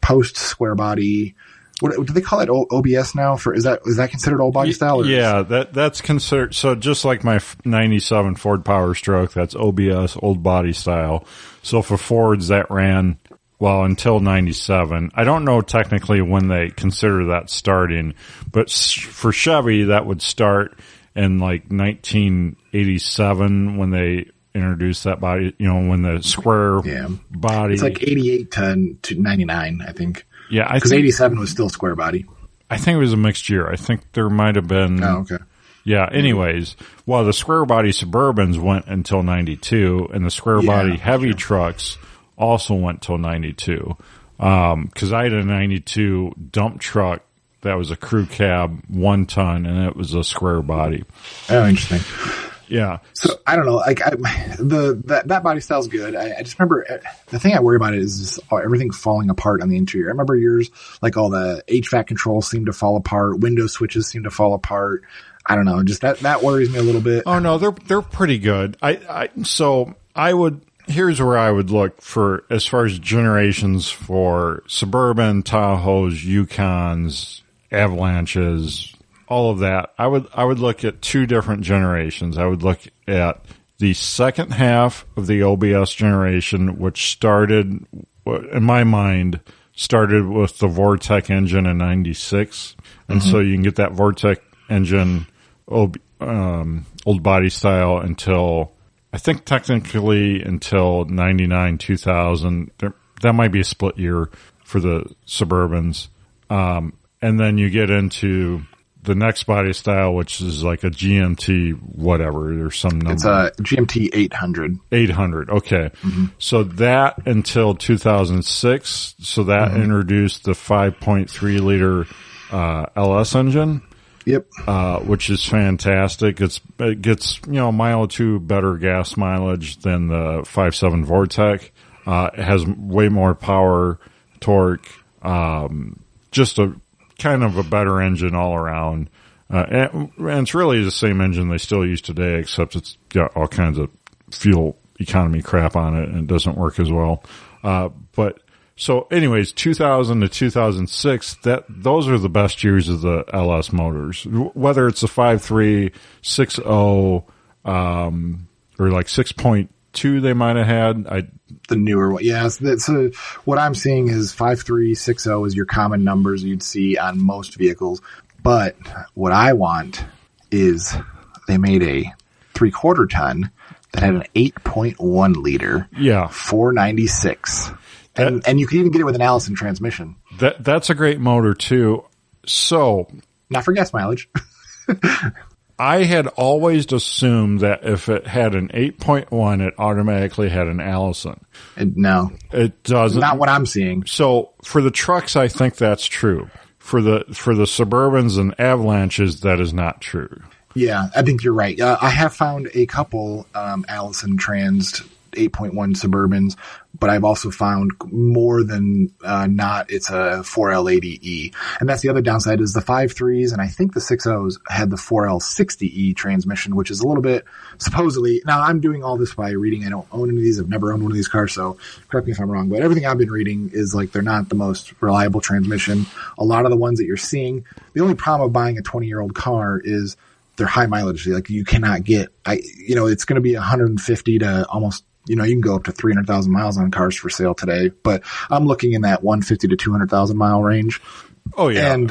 post square body. What do they call it? OBS now? Is that considered old body style? Yeah, that's considered. So just like my 97 Ford Power Stroke, that's OBS, old body style. So for Fords, that ran, well, until 97. I don't know technically when they consider that starting, but for Chevy, that would start in like 1987 when they introduced that body, when the square body. It's like 88 to 99, I think. Yeah, because 87 was still square body. I think it was a mixed year. I think there might have been. Oh, okay. Yeah, anyways, the square body Suburbans went until 92, and the square body heavy trucks also went till 92. Cause I had a 92 dump truck that was a crew cab, 1 ton, and it was a square body. Oh, interesting. Yeah. So I don't know, that body style's good. I just remember the thing I worry about is everything falling apart on the interior. I remember yours, like all the HVAC controls seem to fall apart, window switches seem to fall apart. I don't know, just that worries me a little bit. Oh no, they're pretty good. Here's where I would look for, as far as generations for Suburban, Tahoes, Yukons, Avalanches, all of that. I would look at 2 different generations. I would look at the second half of the OBS generation, which started, in my mind, with the Vortec engine in 96. And so you can get that Vortec engine, old body style until, I think technically until 99, 2000. That might be a split year for the Suburbans. And then you get into the next body style, which is like a GMT whatever, there's some number. It's a GMT 800. 800, okay. Mm-hmm. So that until 2006, so that introduced the 5.3 liter LS engine. Yep. Which is fantastic. It gets, mile or two better gas mileage than the 5.7 Vortec. It has way more power, torque, just a kind of a better engine all around. And it's really the same engine they still use today, except it's got all kinds of fuel economy crap on it and it doesn't work as well. So anyways, 2000 to 2006, those are the best years of the LS motors. Whether it's a 5.3, 6.0, or like 6.2 they might have had. The newer one. Yeah. So what I'm seeing is 5.3, 6.0 is your common numbers you'd see on most vehicles. But what I want is they made a 3/4 ton that had an 8.1 liter. Yeah. 496. And you can even get it with an Allison transmission. That's a great motor too. So, not for gas mileage. I had always assumed that if it had an 8.1, it automatically had an Allison. No, it doesn't. Not what I'm seeing. So for the trucks, I think that's true. For the Suburbans and Avalanches, that is not true. Yeah, I think you're right. I have found a couple Allison Trans 8.1 Suburbans, but I've also found more than not it's a 4L80E. And that's the other downside is the 5.3s and I think the 6.0s had the 4L60E transmission, which is a little bit supposedly. Now, I'm doing all this by reading. I don't own any of these. I've never owned one of these cars, so correct me if I'm wrong. But everything I've been reading is like they're not the most reliable transmission. A lot of the ones that you're seeing, the only problem of buying a 20-year-old car is they're high mileage. Like you cannot get, it's going to be 150 to almost, you can go up to 300,000 miles on cars for sale today, but I'm looking in that 150 to 200,000 mile range. Oh yeah. And,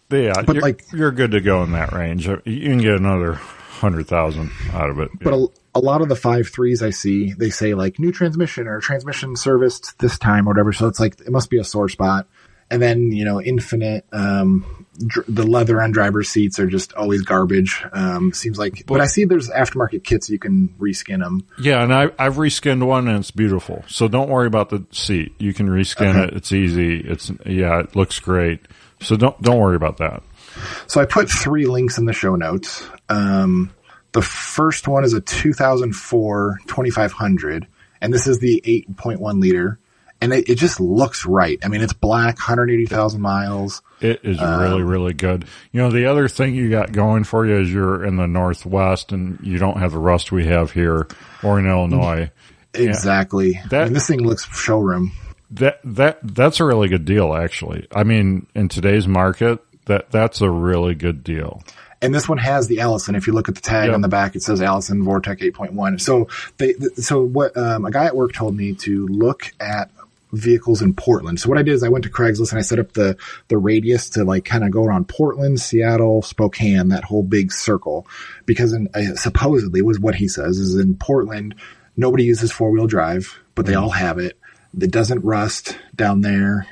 but you're good to go in that range. You can get another 100,000 out of it. But a lot of the 5.3s I see, they say like new transmission or transmission serviced this time or whatever. So it's like, it must be a sore spot. And then, infinite, the leather on driver's seats are just always garbage. Seems like, but I see there's aftermarket kits you can reskin them. Yeah, and I've reskinned one and it's beautiful. So don't worry about the seat. You can reskin it. It's easy. It looks great. So don't worry about that. So I put 3 links in the show notes. The first one is a 2004 2500, and this is the 8.1 liter. And it just looks right. I mean, it's black, 180,000 miles. It is really, really good. The other thing you got going for you is you're in the Northwest and you don't have the rust we have here or in Illinois. Exactly. This thing looks showroom. That's a really good deal, actually. I mean, in today's market, that's a really good deal. And this one has the Allison. If you look at the tag on the back, it says Allison Vortec 8.1. So what a guy at work told me to look at vehicles in Portland. So what I did is I went to Craigslist and I set up the radius to like kind of go around Portland, Seattle, Spokane, that whole big circle, because supposedly was what he says is in Portland, nobody uses 4-wheel drive, but they all have it. It doesn't rust down there.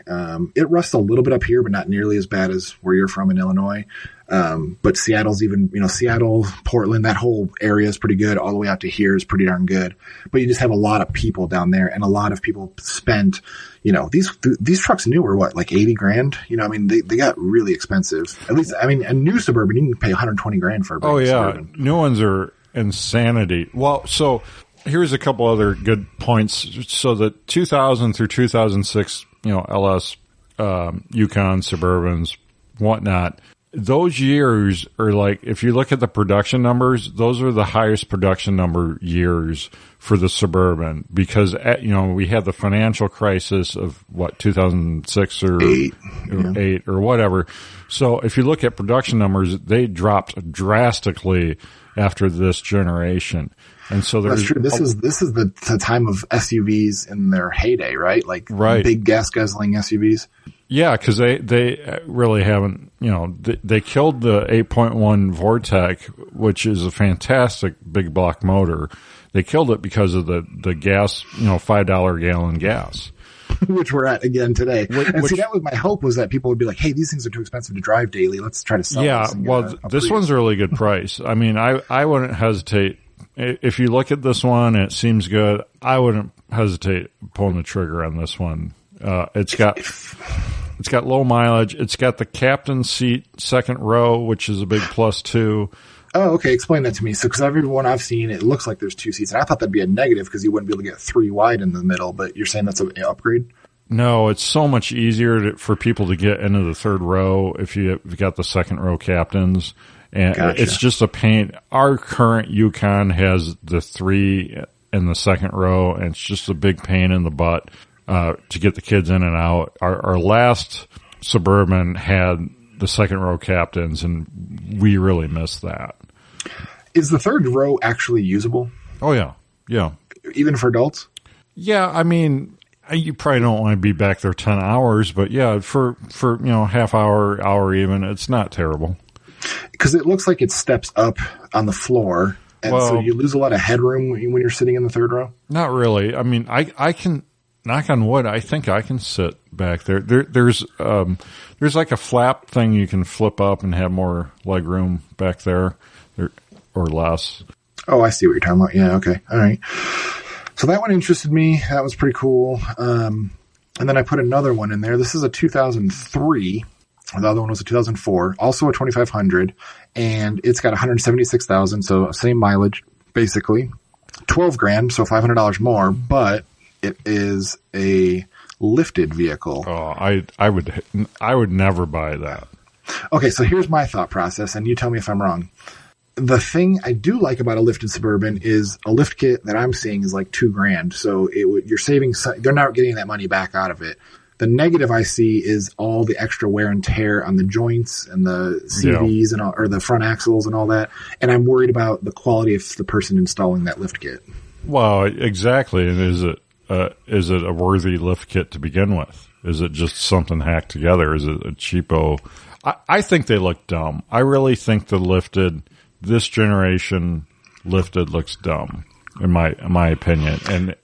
It rusts a little bit up here, but not nearly as bad as where you're from in Illinois. But Seattle's even, Seattle, Portland, that whole area is pretty good. All the way out to here is pretty darn good. But you just have a lot of people down there, and a lot of people spent, these trucks new are what, like 80 grand? They got really expensive. At least, a new Suburban, you can pay 120 grand for a brand new Suburban. New ones are insanity. Well, so here's a couple other good points. So the 2000 through 2006, LS, Yukon, Suburbans, whatnot, those years are like, if you look at the production numbers, those are the highest production number years for the Suburban because, we had the financial crisis of 2006 or 8 or whatever. So if you look at production numbers, they dropped drastically after this generation. And so that's true. This is the time of SUVs in their heyday, right? Like big gas guzzling SUVs. Yeah, because they really haven't. They killed the 8.1 Vortec, which is a fantastic big block motor. They killed it because of the gas, $5 a gallon gas. Which we're at again today. See, that was my hope, was that people would be like, hey, these things are too expensive to drive daily. Let's try to sell this. Yeah, this one's a really good price. I wouldn't hesitate. If you look at this one and it seems good, I wouldn't hesitate pulling the trigger on this one. It's got low mileage. It's got the captain's seat, second row, which is a big plus too. Oh, okay. Explain that to me. So, because everyone I've seen, it looks like there's 2 seats. And I thought that'd be a negative because you wouldn't be able to get 3 wide in the middle. But you're saying that's an upgrade? No, it's so much easier for people to get into the third row if you've got the second row captains. And It's just a pain. Our current Yukon has the 3 in the second row, and it's just a big pain in the butt to get the kids in and out. Our last Suburban had the second row captains, and we really missed that. Is the third row actually usable? Oh, yeah. Yeah. Even for adults? Yeah, you probably don't want to be back there 10 hours, but yeah, for half hour even, it's not terrible. Because it looks like it steps up on the floor, and so you lose a lot of headroom when you're sitting in the third row? Not really. I can, knock on wood, I think I can sit back there. There's like a flap thing you can flip up and have more leg room back there, or less. Oh, I see what you're talking about. Yeah, okay. All right. So that one interested me. That was pretty cool. And then I put another one in there. This is a 2003 The other one was a 2004, also a 2500, and it's got 176,000, so same mileage, basically. 12 grand, so $500 more, but it is a lifted vehicle. Oh, I would never buy that. Okay, so here's my thought process, and you tell me if I'm wrong. The thing I do like about a lifted Suburban is a lift kit that I'm seeing is like $2 grand. So you're saving, they're not getting that money back out of it. The negative I see is all the extra wear and tear on the joints and the CVs and all, or the front axles and all that. And I'm worried about the quality of the person installing that lift kit. Well, exactly. And is it a worthy lift kit to begin with? Is it just something hacked together? Is it a cheapo? I think they look dumb. I really think this generation lifted looks dumb, in my opinion.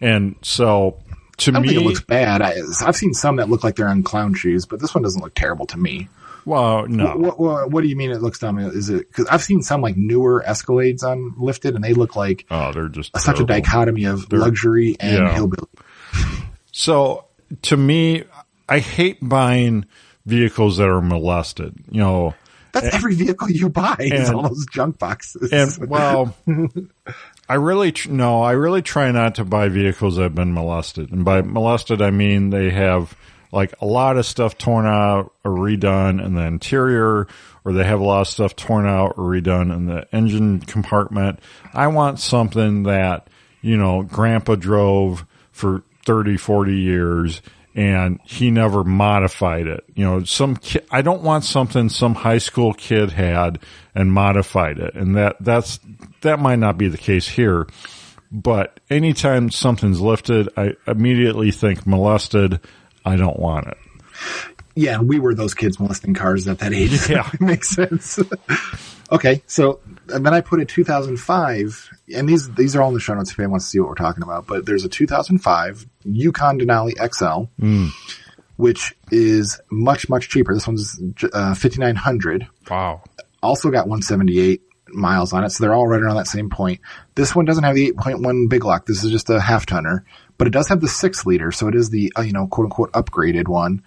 And so to me, I don't think it looks bad. I've seen some that look like they're on clown shoes, but this one doesn't look terrible to me. Well, no. What do you mean it looks dumb? Is it because I've seen some like newer Escalades on lifted, and they look like they're just such a dichotomy of luxury and hillbilly. So to me, I hate buying vehicles that are molested. You know, that's every vehicle you buy is all those junk boxes. And well, I really try not to buy vehicles that have been molested. And by molested, I mean they have like a lot of stuff torn out or redone in the interior, or they have a lot of stuff torn out or redone in the engine compartment. I want something that, you know, grandpa drove for 30, 40 years and he never modified it. You know, I don't want something some high school kid had and modified it. And that might not be the case here. But anytime something's lifted, I immediately think molested. I don't want it. Yeah, and we were those kids molesting cars at that age. Yeah. It makes sense. Okay, so and then I put a 2005, and these are all in the show notes if anyone wants to see what we're talking about, but there's a 2005 Yukon Denali XL, which is much, much cheaper. This one's $5,900. Wow. Also got 178 miles on it, so they're all right around that same point. This one doesn't have the 8.1 big lock. This is just a half tonner, but it does have the 6-liter, so it is the quote unquote upgraded one.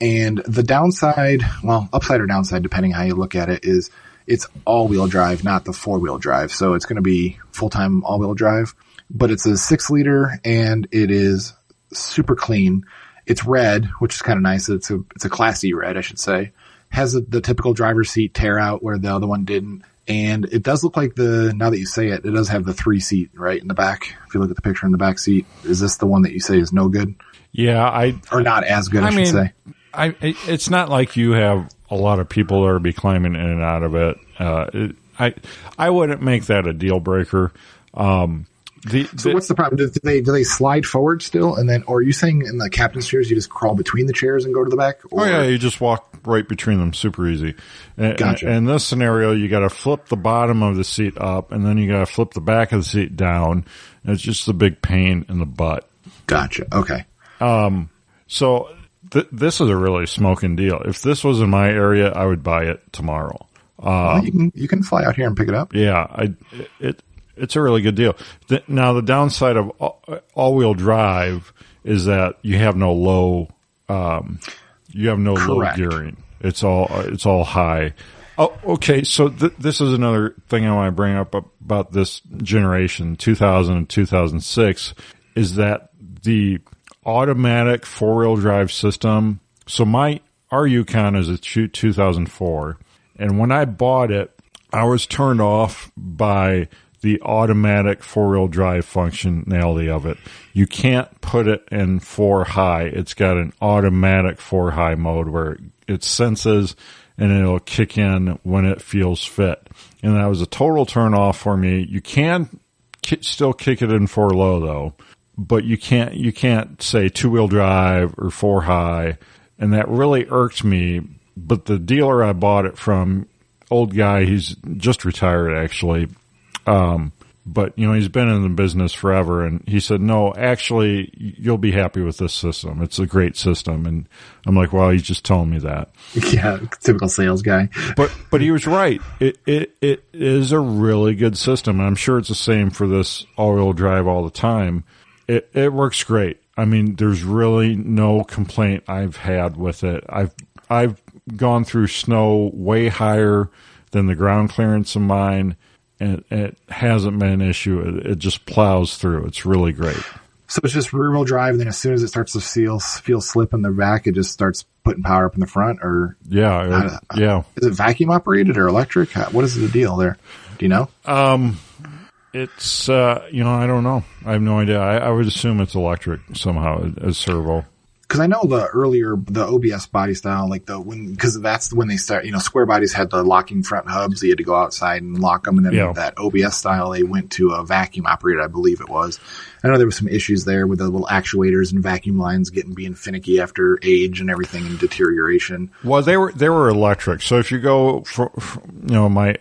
And the downside, well, upside or downside, depending how you look at it, is it's all-wheel drive, not the 4-wheel drive. So it's going to be full-time all-wheel drive, but it's a 6-liter and it is super clean. It's red, which is kind of nice. It's a classy red, I should say. Has the typical driver's seat tear out where the other one didn't. And it does look like now that you say it, it does have the 3-seat right in the back. If you look at the picture in the back seat, is this the one that you say is no good? Yeah, or not as good, I should say. It's not like you have a lot of people that are be climbing in and out of it. I wouldn't make that a deal breaker. So what's the problem? Do they slide forward still? And then, or are you saying in the captain's chairs, you just crawl between the chairs and go to the back? Or? Oh yeah, you just walk right between them, super easy. Gotcha. In this scenario, you got to flip the bottom of the seat up, and then you got to flip the back of the seat down. And it's just a big pain in the butt. Gotcha. Okay. So this is a really smoking deal. If this was in my area, I would buy it tomorrow. Well, you can fly out here and pick it up. Yeah, it's a really good deal. Now, the downside of all-wheel drive is that you have no low, low gearing. It's all high. Oh, okay. So this is another thing I want to bring up about this generation, 2000 and 2006, is that the automatic 4-wheel drive system. So our Yukon is a 2004, and when I bought it, I was turned off by the automatic 4-wheel drive functionality of it. You can't put it in 4 high. It's got an automatic 4 high mode where it senses and it'll kick in when it feels fit. And that was a total turn off for me. You can still kick it in 4 low though, but you can't say 2-wheel drive or 4 high. And that really irked me. But the dealer I bought it from, old guy, he's just retired actually. But he's been in the business forever, and he said, no, actually, you'll be happy with this system. It's a great system. And I'm like, well, he's just telling me that. Yeah. Typical sales guy. But he was right. It is a really good system. And I'm sure it's the same for this all-wheel drive all the time. It works great. I mean, there's really no complaint I've had with it. I've gone through snow way higher than the ground clearance of mine, and it hasn't been an issue. It just plows through. It's really great. So it's just rear-wheel drive, and then as soon as it starts to feel slip in the back, it just starts putting power up in the front? Or yeah. Is it vacuum operated or electric? What is the deal there? Do you know? It's I don't know. I have no idea. I would assume it's electric somehow, as servo. Because I know the OBS body style, because that's when they start, square bodies had the locking front hubs. So you had to go outside and lock them. And then that OBS style, they went to a vacuum operated, I believe it was. I know there was some issues there with the little actuators and vacuum lines being finicky after age and everything and deterioration. Well, they were electric. So if you go for my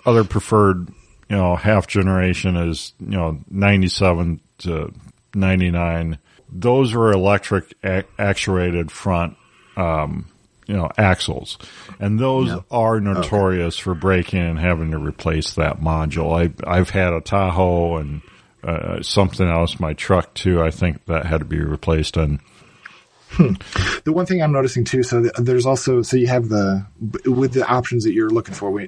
other preferred, half generation is, 97 to 99. Those were electric actuated front, axles. And those are notorious for breaking and having to replace that module. I've had a Tahoe and something else, my truck too. I think that had to be replaced. And the one thing I'm noticing too, there's also, you have with the options that you're looking for,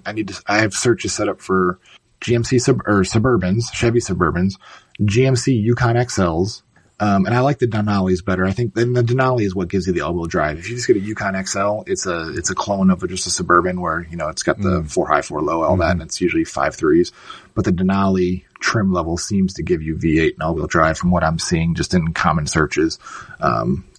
I have searches set up for GMC Suburbans, Chevy Suburbans, GMC Yukon XLs, and I like the Denali's better. I think then the Denali is what gives you the all-wheel drive. If you just get a Yukon XL, it's a clone of just a Suburban where, it's got the 4 high, 4 low, all that, and it's usually 5.3s. But the Denali trim level seems to give you V8 and all-wheel drive from what I'm seeing just in common searches.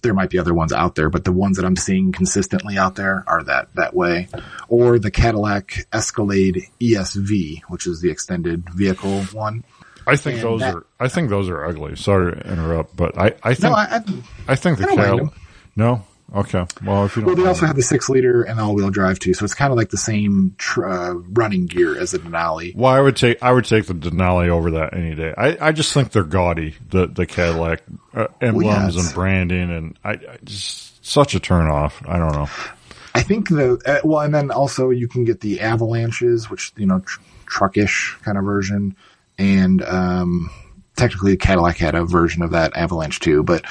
There might be other ones out there, but the ones that I'm seeing consistently out there are that way. Or the Cadillac Escalade ESV, which is the extended vehicle one. I think those are ugly. Sorry to interrupt, but I think the Cadillac. No? Okay. Well, if you don't. Well, they also have the 6-liter and all-wheel drive too, so it's kind of like the same running gear as the Denali. Well, I would take the Denali over that any day. I just think they're gaudy, the Cadillac emblems and branding, and just such a turnoff. I don't know. I think and then also you can get the Avalanches, which truckish kind of version. And technically Cadillac had a version of that Avalanche too, but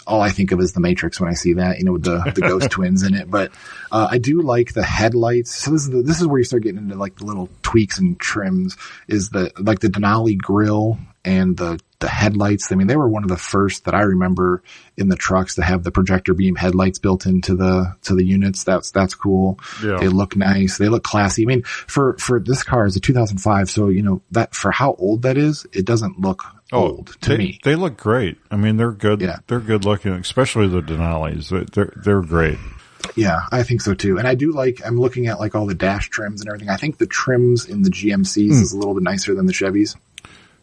all I think of is the Matrix when I see that, with the ghost twins in it. But I do like the headlights. So this is where you start getting into like the little tweaks and trims, is the Denali grill and the headlights. I mean, they were one of the first that I remember in the trucks to have the projector beam headlights built into the units. That's cool. Yeah. They look nice. They look classy. I mean, for this car is a 2005. So, that for how old that is, it doesn't look old to me. They look great. I mean, they're good. Yeah. They're good looking, especially the Denalis. They're great. Yeah, I think so too. And I do I'm looking at like all the dash trims and everything. I think the trims in the GMCs is a little bit nicer than the Chevys.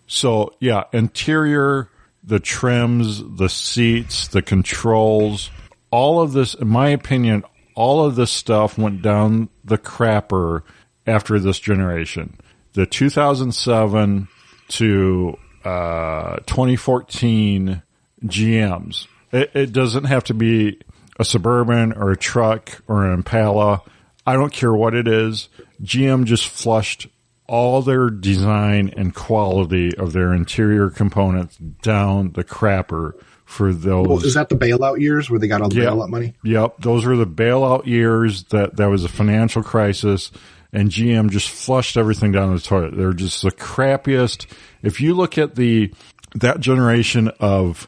So, yeah, interior, the trims, the seats, the controls, all of this, in my opinion, all of this stuff went down the crapper after this generation. The 2007 to 2014 GMs. It doesn't have to be a Suburban or a truck or an Impala. I don't care what it is. GM just flushed all their design and quality of their interior components down the crapper for those. Well, is that the bailout years where they got all the bailout money? Yep. Those were the bailout years that was a financial crisis, and GM just flushed everything down the toilet. They're just the crappiest. If you look at that generation of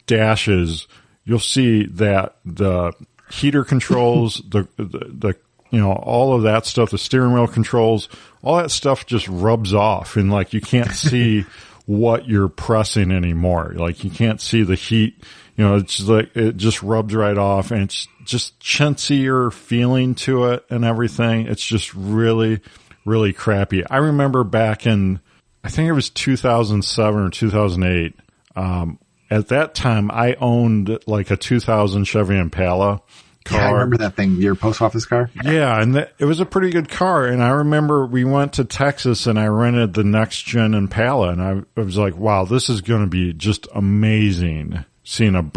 dashes, you'll see that the heater controls, the all of that stuff, the steering wheel controls, all that stuff just rubs off, and like you can't see what you're pressing anymore. Like you can't see the heat. It's like it just rubs right off, and it's just chintzier feeling to it and everything. It's just really, really crappy. I remember back in, I think it was 2007 or 2008. At that time, I owned like a 2000 Chevy Impala car. Yeah, I remember that thing, your post office car. Yeah, and it was a pretty good car. And I remember we went to Texas and I rented the next gen Impala, and I was like, wow, this is going to be just amazing seeing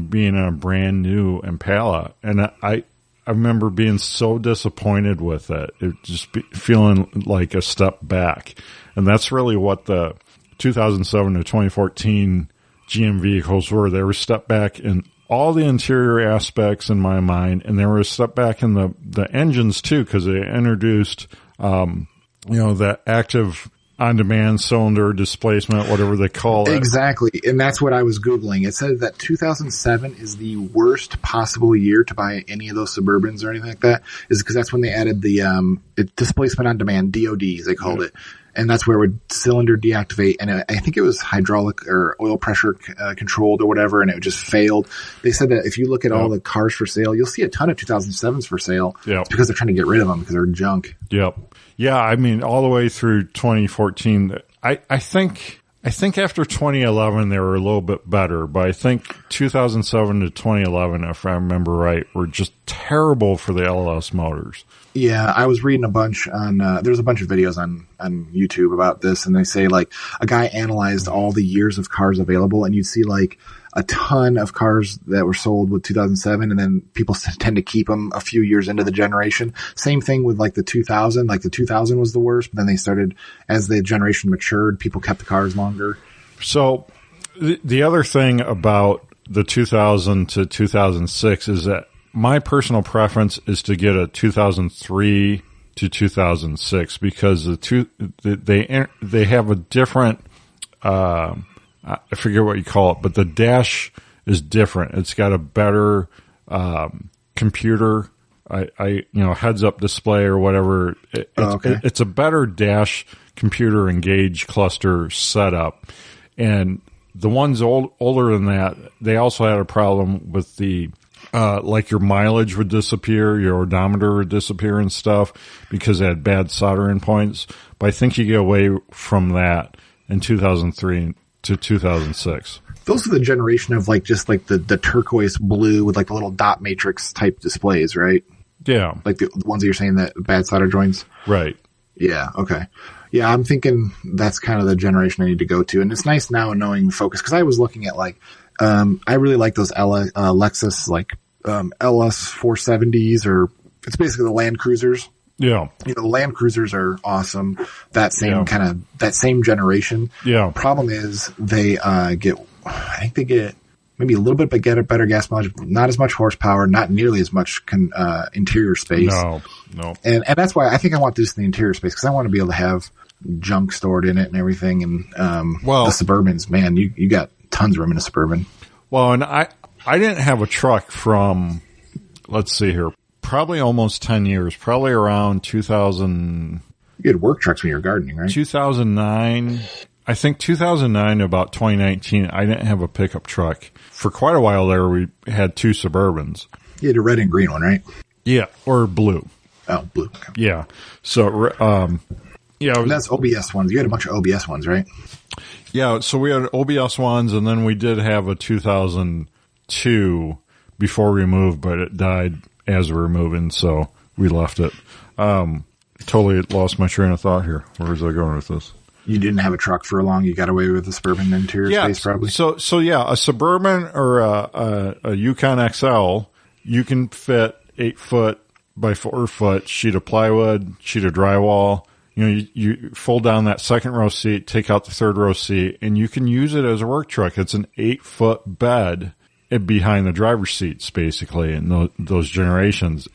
being in a brand new Impala. And I remember being so disappointed with it. It just feeling like a step back. And that's really what the 2007 to 2014 GM vehicles were. They were a step back in all the interior aspects in my mind, and there was a step back in the engines too, because they introduced, that active on-demand cylinder displacement, whatever they call it. Exactly. And that's what I was Googling. It said that 2007 is the worst possible year to buy any of those Suburbans or anything like that, is because that's when they added the displacement on demand, DOD, as they called it. And that's where it would cylinder deactivate. And I think it was hydraulic or oil pressure controlled or whatever, and it just failed. They said that if you look at all the cars for sale, you'll see a ton of 2007s for sale. Yep. It's because they're trying to get rid of them because they're junk. Yep. Yeah, I mean, all the way through 2014, I think after 2011 they were a little bit better, but I think 2007 to 2011, if I remember right, were just terrible for the LS motors. Yeah, I was reading a bunch on, there's a bunch of videos on YouTube about this, and they say like a guy analyzed all the years of cars available, and you'd see like a ton of cars that were sold with 2007, and then people tend to keep them a few years into the generation. Same thing with like the 2000, like the 2000 was the worst, but then they started, as the generation matured, people kept the cars longer. So the other thing about the 2000 to 2006 is that my personal preference is to get a 2003 to 2006 because they have a different, I forget what you call it, but the dash is different. It's got a better computer, heads up display or whatever. It's a better dash computer engage cluster setup. And the ones older than that, they also had a problem with the like your mileage would disappear, your odometer would disappear and stuff because they had bad soldering points. But I think you get away from that in 2003 to 2006. Those are the generation of like just like the turquoise blue with like the little dot matrix type displays, right? Yeah. Like the ones that you're saying that bad solder joints? Right. Yeah, okay. Yeah, I'm thinking that's kind of the generation I need to go to. And it's nice now knowing Focus, because I was looking at like, I really like those Lexus like LS 470s, or it's basically the Land Cruisers. Yeah. The Land Cruisers are awesome. That same generation. Yeah. Problem is they get maybe a little bit, but get a better gas mileage, not as much horsepower, not nearly as much interior space. No. And that's why I think I want this in the interior space, because I want to be able to have junk stored in it and everything. And the Suburbans, man, you got tons of room in a Suburban. Well, and I didn't have a truck from, let's see here, probably almost 10 years, probably around 2000. You had work trucks when you were gardening, right? 2009. I think 2009 to about 2019, I didn't have a pickup truck. For quite a while there, we had two Suburbans. You had a red and green one, right? Yeah, or blue. Oh, blue. Okay. Yeah. So, that's OBS ones. You had a bunch of OBS ones, right? Yeah, so we had OBS ones, and then we did have a 2002 before we moved, but it died as we were moving, so we left it. Totally lost my train of thought here. Where was I going with this? You didn't have a truck for long. You got away with the Suburban interior space, probably. So yeah, a Suburban or a Yukon XL, you can fit 8 foot by 4 foot sheet of plywood, sheet of drywall. You fold down that second row seat, take out the third row seat, and you can use it as a work truck. It's an 8 foot bed behind the driver's seats, basically, in those generations,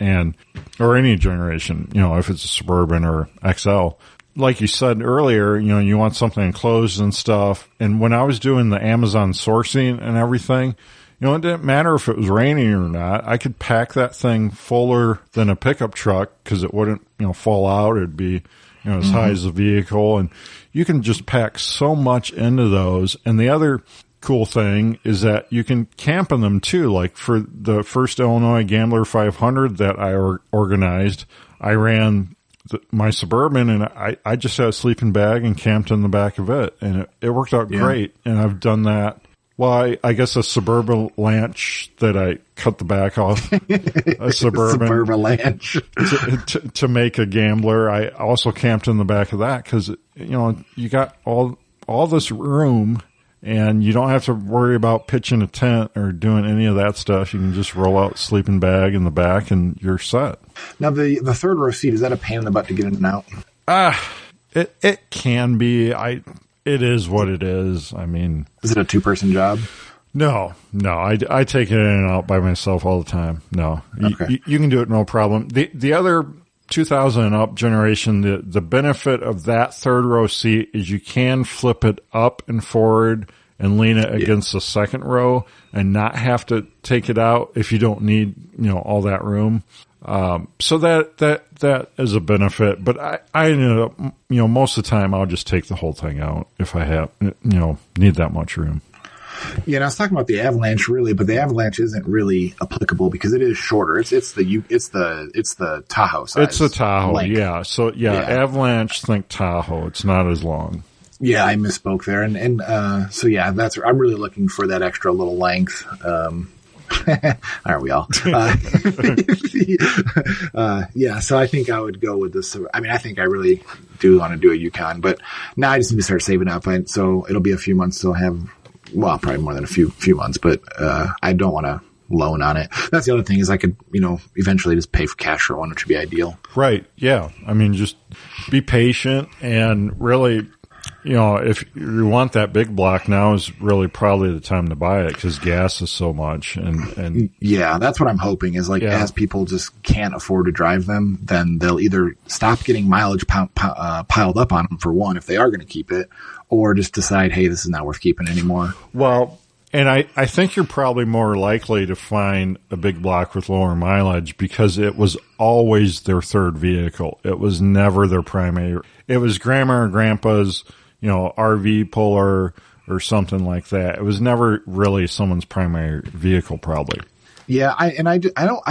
or any generation. If it's a Suburban or XL. Like you said earlier, you want something enclosed and stuff. And when I was doing the Amazon sourcing and everything, it didn't matter if it was raining or not. I could pack that thing fuller than a pickup truck because it wouldn't, fall out. It'd be, as high as the vehicle. And you can just pack so much into those. And the other cool thing is that you can camp in them too. Like for the first Illinois Gambler 500 that I organized, I ran my Suburban, and I just had a sleeping bag and camped in the back of it, and it worked out great. And I've done that. Well, I guess a Suburban Lanch that I cut the back off, a Suburban Lanch to make a Gambler. I also camped in the back of that because you got all this room, and you don't have to worry about pitching a tent or doing any of that stuff. You can just roll out sleeping bag in the back, and you're set. Now, the third row seat, is that a pain in the butt to get in and out? It can be. It is what it is. I mean, is it a 2-person job? No, I take it in and out by myself all the time. No, Okay. you can do it no problem. The other 2000 and up generation, the benefit of that third row seat is you can flip it up and forward and lean it against the second row and not have to take it out if you don't need, all that room. So that is a benefit, but I ended up, most of the time I'll just take the whole thing out if I have, need that much room. Yeah, and I was talking about the Avalanche really, but the Avalanche isn't really applicable because it is shorter. It's the Tahoe size. It's the Tahoe, length. yeah. So Avalanche, think Tahoe. It's not as long. Yeah, I misspoke there, and so yeah, I'm really looking for that extra little length. Aren't we all? Yeah, so I think I would go with this. I mean, I think I really do want to do a Yukon, but now I just need to start saving up. So it'll be a few months till I have. Well, probably more than a few months, but I don't want to loan on it. That's the other thing is I could, eventually just pay for cash for one, which would be ideal. Right. Yeah. I mean, just be patient and really, if you want that big block, now is really probably the time to buy it because gas is so much. And yeah, that's what I'm hoping is as people just can't afford to drive them, then they'll either stop getting mileage piled up on them for one, if they are going to keep it, or just decide, hey, this is not worth keeping anymore. Well, and I think you're probably more likely to find a big block with lower mileage because it was always their third vehicle. It was never their primary. It was grandma or grandpa's, RV puller or something like that. It was never really someone's primary vehicle, probably. Yeah, I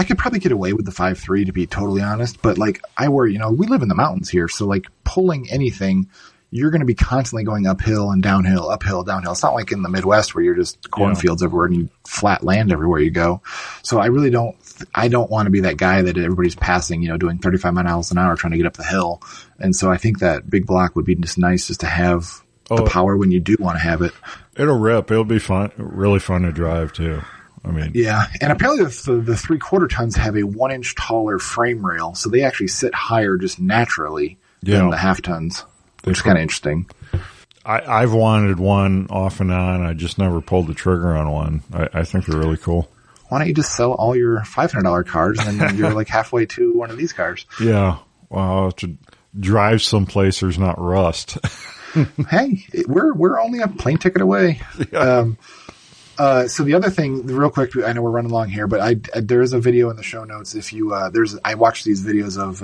could probably get away with the 5.3 to be totally honest, but we live in the mountains here, so pulling anything, you're going to be constantly going uphill and downhill, uphill, downhill. It's not like in the Midwest where you're just cornfields everywhere and you flat land everywhere you go. So I really don't want to be that guy that everybody's passing, doing 35 miles an hour trying to get up the hill. And so I think that big block would be just nice just to have the power when you do want to have it. It'll rip. It'll be fun, really fun to drive too. I mean, yeah. And apparently the 3/4 tons have a 1 inch taller frame rail. So they actually sit higher just naturally than the half tons. Which is kind of interesting. I've wanted one off and on. I just never pulled the trigger on one. I think they're really cool. Why don't you just sell all your $500 cars and then you're halfway to one of these cars? Yeah. Well, to drive someplace there's not rust. Hey, we're only a plane ticket away. Yeah. So the other thing, real quick, I know we're running along here, but there is a video in the show notes. If you, I watched these videos of,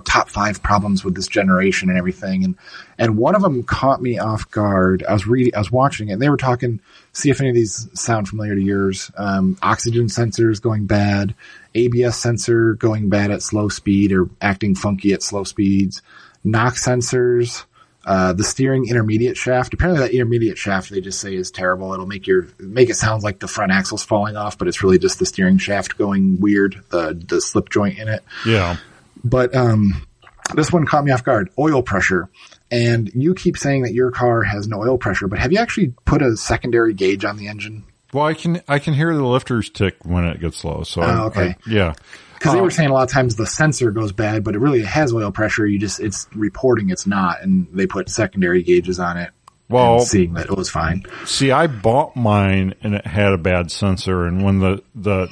top 5 problems with this generation and everything. And one of them caught me off guard. I was watching it and they were talking, see if any of these sound familiar to yours. Oxygen sensors going bad, ABS sensor going bad at slow speed or acting funky at slow speeds, NOx sensors, the steering intermediate shaft. Apparently that intermediate shaft they just say is terrible. It'll make it sound like the front axle's falling off, but it's really just the steering shaft going weird, the slip joint in it. Yeah. But this one caught me off guard. Oil pressure. And you keep saying that your car has no oil pressure, but have you actually put a secondary gauge on the engine? Well, I can hear the lifters tick when it gets low. So okay. Yeah. Because they were saying a lot of times the sensor goes bad, but it really has oil pressure. It's reporting it's not, and they put secondary gauges on it. Well, seeing that it was fine. See, I bought mine and it had a bad sensor, and when the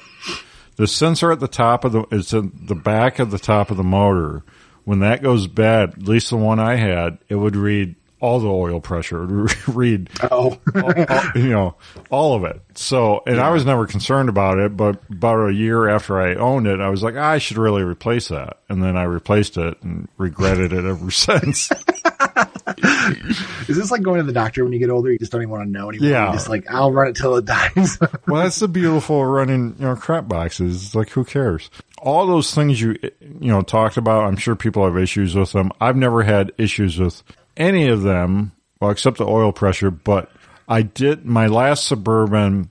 sensor at the top of it's in the back of the top of the motor, when that goes bad, at least the one I had, it would read all the oil pressure, read, all of it. So, and I was never concerned about it, but about a year after I owned it, I was like, I should really replace that. And then I replaced it and regretted it ever since. Is this like going to the doctor when you get older? You just don't even want to know anymore. Yeah. You're just I'll run it till it dies. Well, that's the beautiful running, crap boxes. It's like, who cares? All those things you talked about, I'm sure people have issues with them. I've never had issues with any of them, well, except the oil pressure, but I did, my last Suburban,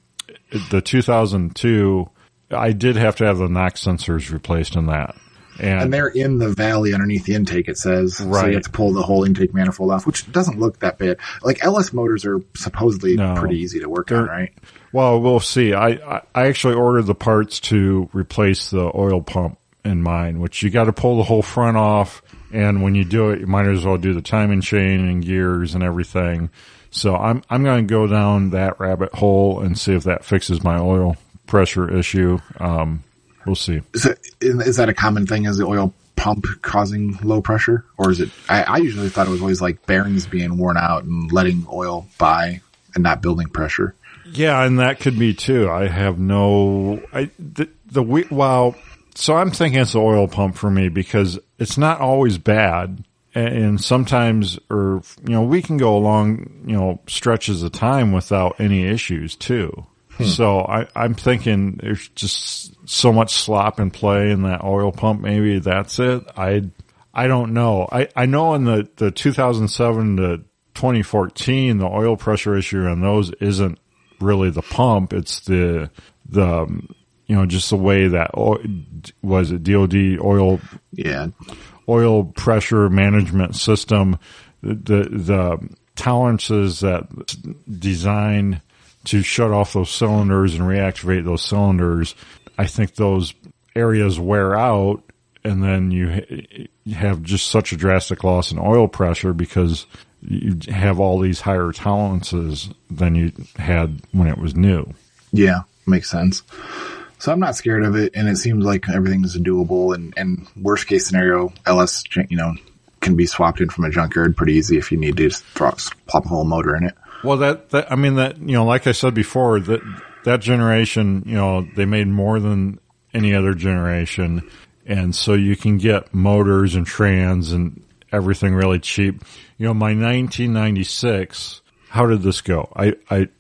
the 2002, I did have to have the NOx sensors replaced in that. And they're in the valley underneath the intake, it says. Right. So you have to pull the whole intake manifold off, which doesn't look that bad. LS motors are supposedly pretty easy to work on, right? Well, we'll see. I actually ordered the parts to replace the oil pump in mine, which you got to pull the whole front off. And when you do it, you might as well do the timing chain and gears and everything. So I'm going to go down that rabbit hole and see if that fixes my oil pressure issue. We'll see. Is that a common thing? Is the oil pump causing low pressure, or is it? I usually thought it was always like bearings being worn out and letting oil by and not building pressure. Yeah, and that could be too. I have no. So I'm thinking it's the oil pump for me because it's not always bad, and sometimes, we can go along, stretches of time without any issues too. So I'm thinking there's just so much slop and play in that oil pump. Maybe that's it. I don't know. I know in the 2007 to 2014, the oil pressure issue on those isn't really the pump. It's the just the way that was it DOD oil. Yeah. Oil pressure management system, the tolerances that designed to shut off those cylinders and reactivate those cylinders. I think those areas wear out, and then you have just such a drastic loss in oil pressure because you have all these higher tolerances than you had when it was new. Yeah, makes sense. So I'm not scared of it, and it seems like everything is doable. And worst case scenario, LS, can be swapped in from a junkyard pretty easy if you need to just plop a whole motor in it. Well, like I said before, that generation, they made more than any other generation, and so you can get motors and trans and everything really cheap. My 1996, how did this go?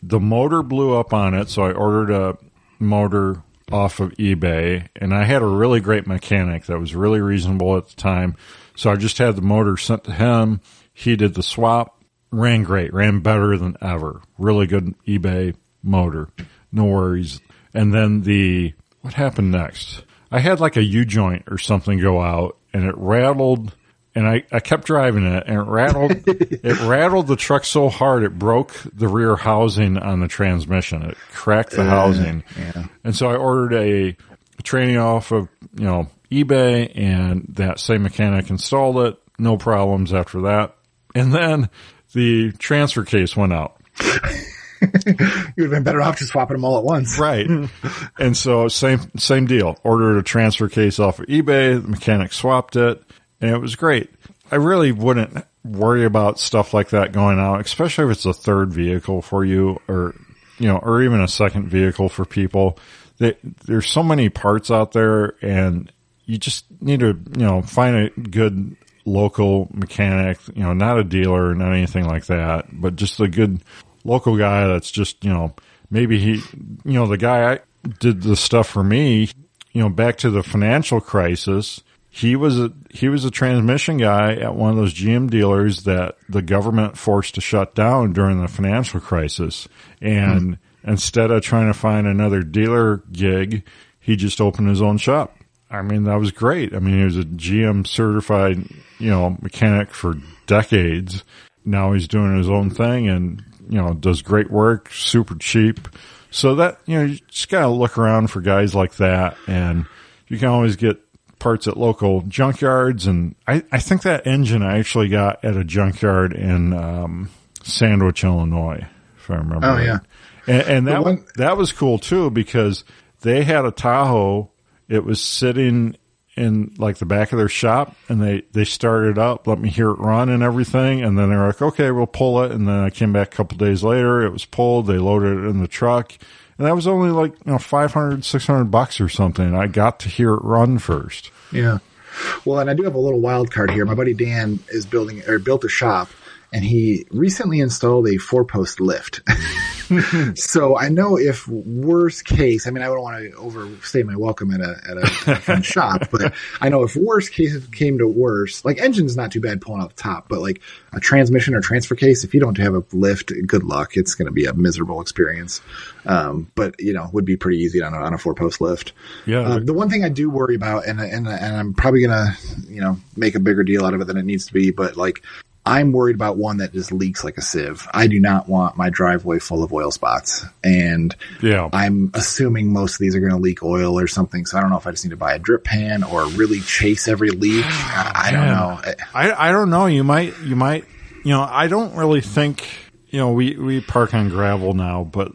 The motor blew up on it, so I ordered a motor off of eBay, and I had a really great mechanic that was really reasonable at the time. So I just had the motor sent to him. He did the swap. Ran great, ran better than ever. Really good eBay motor. No worries. And then what happened next? I had like a U-joint or something go out, and it rattled, and I kept driving it, and it rattled the truck so hard it broke the rear housing on the transmission. It cracked the housing. Yeah. And so I ordered a training off of, eBay, and that same mechanic installed it. No problems after that. And then the transfer case went out. You would have been better off just swapping them all at once. Right. And so same deal. Ordered a transfer case off of eBay. The mechanic swapped it, and it was great. I really wouldn't worry about stuff like that going out, especially if it's a third vehicle for you or even a second vehicle for people. There's so many parts out there, and you just need to, find a good local mechanic, not a dealer, not anything like that, but just a good local guy that's just, maybe he, the guy I did the stuff for me, back to the financial crisis, he was a transmission guy at one of those GM dealers that the government forced to shut down during the financial crisis. And instead of trying to find another dealer gig, he just opened his own shop. I mean, that was great. I mean, he was a GM certified, mechanic for decades. Now he's doing his own thing and, does great work, super cheap. So that, you just gotta look around for guys like that, and you can always get parts at local junkyards. And I think that engine I actually got at a junkyard in, Sandwich, Illinois, if I remember. Oh, right. yeah. And that was cool too, because they had a Tahoe. It was sitting in like the back of their shop, and they started up, let me hear it run and everything. And then they're like, okay, we'll pull it. And then I came back a couple days later. It was pulled. They loaded it in the truck, and that was only like, $500, $600 or something. I got to hear it run first. Yeah. Well, and I do have a little wild card here. My buddy Dan is built a shop, and he recently installed a 4-post lift. So I know if worst case, I wouldn't want to overstay my welcome at a shop, but I know if worst case came to worst, like engine's not too bad pulling out the top, but like a transmission or transfer case, if you don't have a lift, good luck. It's going to be a miserable experience. But would be pretty easy on a 4-post lift. Yeah. The one thing I do worry about, and I'm probably going to, make a bigger deal out of it than it needs to be, but like, I'm worried about one that just leaks like a sieve. I do not want my driveway full of oil spots. And I'm assuming most of these are going to leak oil or something. So I don't know if I just need to buy a drip pan or really chase every leak. I don't know. I don't know. You might, I don't really think we park on gravel now, but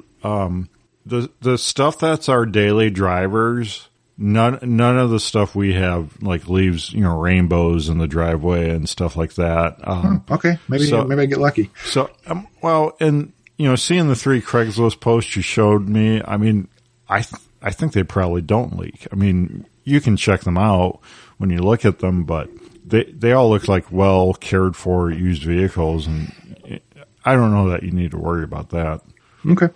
the stuff that's our daily drivers, none of the stuff we have like leaves rainbows in the driveway and stuff like that. Okay, maybe I get lucky. So and seeing the 3 Craigslist posts you showed me, I mean, I think they probably don't leak. I mean, you can check them out when you look at them, but they all look like well cared for used vehicles, and I don't know that you need to worry about that. Okay.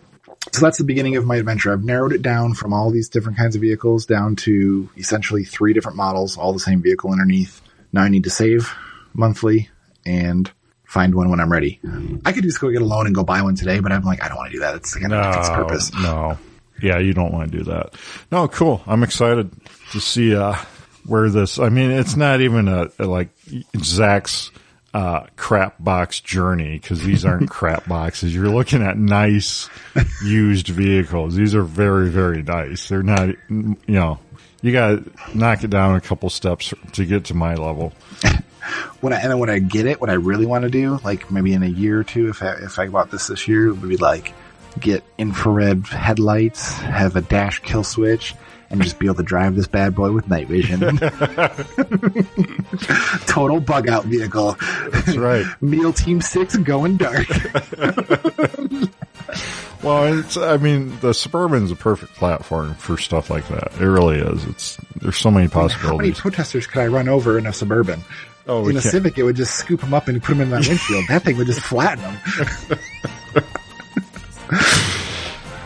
So that's the beginning of my adventure. I've narrowed it down from all these different kinds of vehicles down to essentially 3 different models, all the same vehicle underneath. Now I need to save monthly and find one when I'm ready. I could just go get a loan and go buy one today, but I'm like, I don't want to do that. It's going to defeat its purpose. No. Yeah, you don't want to do that. No, cool. I'm excited to see where this. I mean, it's not even a like Zach's crap box journey, because these aren't crap boxes. You're looking at nice used vehicles. These are very, very nice. They're not, you got to knock it down a couple steps to get to my level. When I get it, what I really want to do, like maybe in a year or two, if I bought this year, it would be like get infrared headlights, have a dash kill switch, and just be able to drive this bad boy with night vision. Total bug out vehicle. That's right. Meal Team 6 going dark. Well, the Suburban's a perfect platform for stuff like that. It really is. There's so many possibilities. How many protesters could I run over in a Suburban? In a Civic, it would just scoop them up and put them in my windshield. That thing would just flatten them.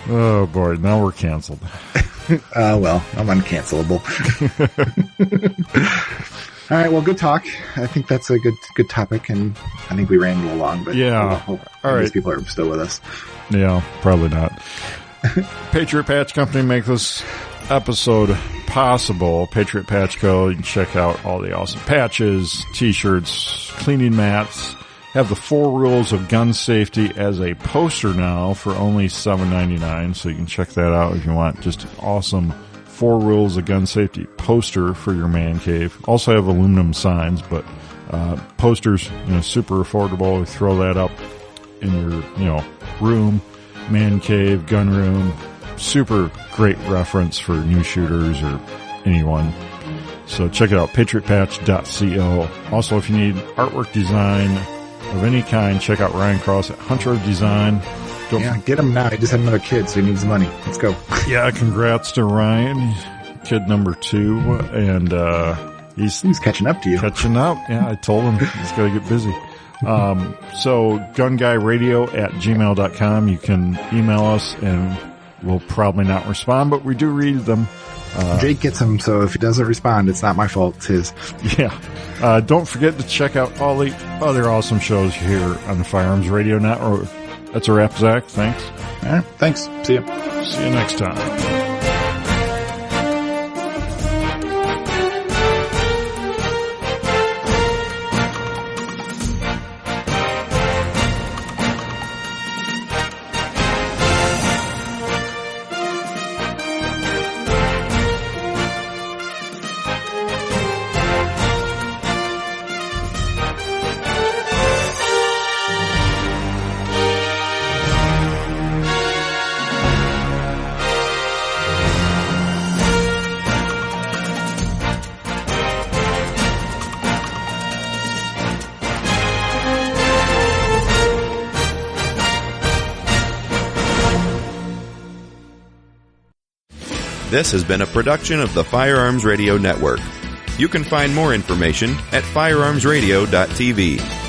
Oh boy, now we're canceled. Well, I'm uncancelable. All right, well, good talk. I think that's a good topic, and I think we ran a little long, but yeah. All right. These people are still with us. Yeah, probably not. Patriot Patch Company make this episode possible. Patriot Patch Co. You can check out all the awesome patches, t-shirts, cleaning mats. Have the 4 rules of gun safety as a poster now for only $7.99, so you can check that out if you want. Just an awesome 4 rules of gun safety poster for your man cave. Also have aluminum signs, but posters, super affordable. We throw that up in your, room, man cave, gun room. Super great reference for new shooters or anyone. So check it out, patriotpatch.co. Also, if you need artwork design of any kind, check out Ryan Cross at Hunter of Design. Get him now. He just had another kid, so he needs money. Let's go. Yeah, congrats to Ryan, kid number 2, and he's catching up to you. Catching up. Yeah, I told him he's got to get busy. So gunguyradio@gmail.com. You can email us, and we'll probably not respond, but we do read them. Jake gets them, so if he doesn't respond, it's not my fault. It's his. Yeah. Don't forget to check out all the other awesome shows here on the Firearms Radio Network. That's a wrap, Zach. Thanks. All right. Thanks. See ya. See you next time. This has been a production of the Firearms Radio Network. You can find more information at firearmsradio.tv.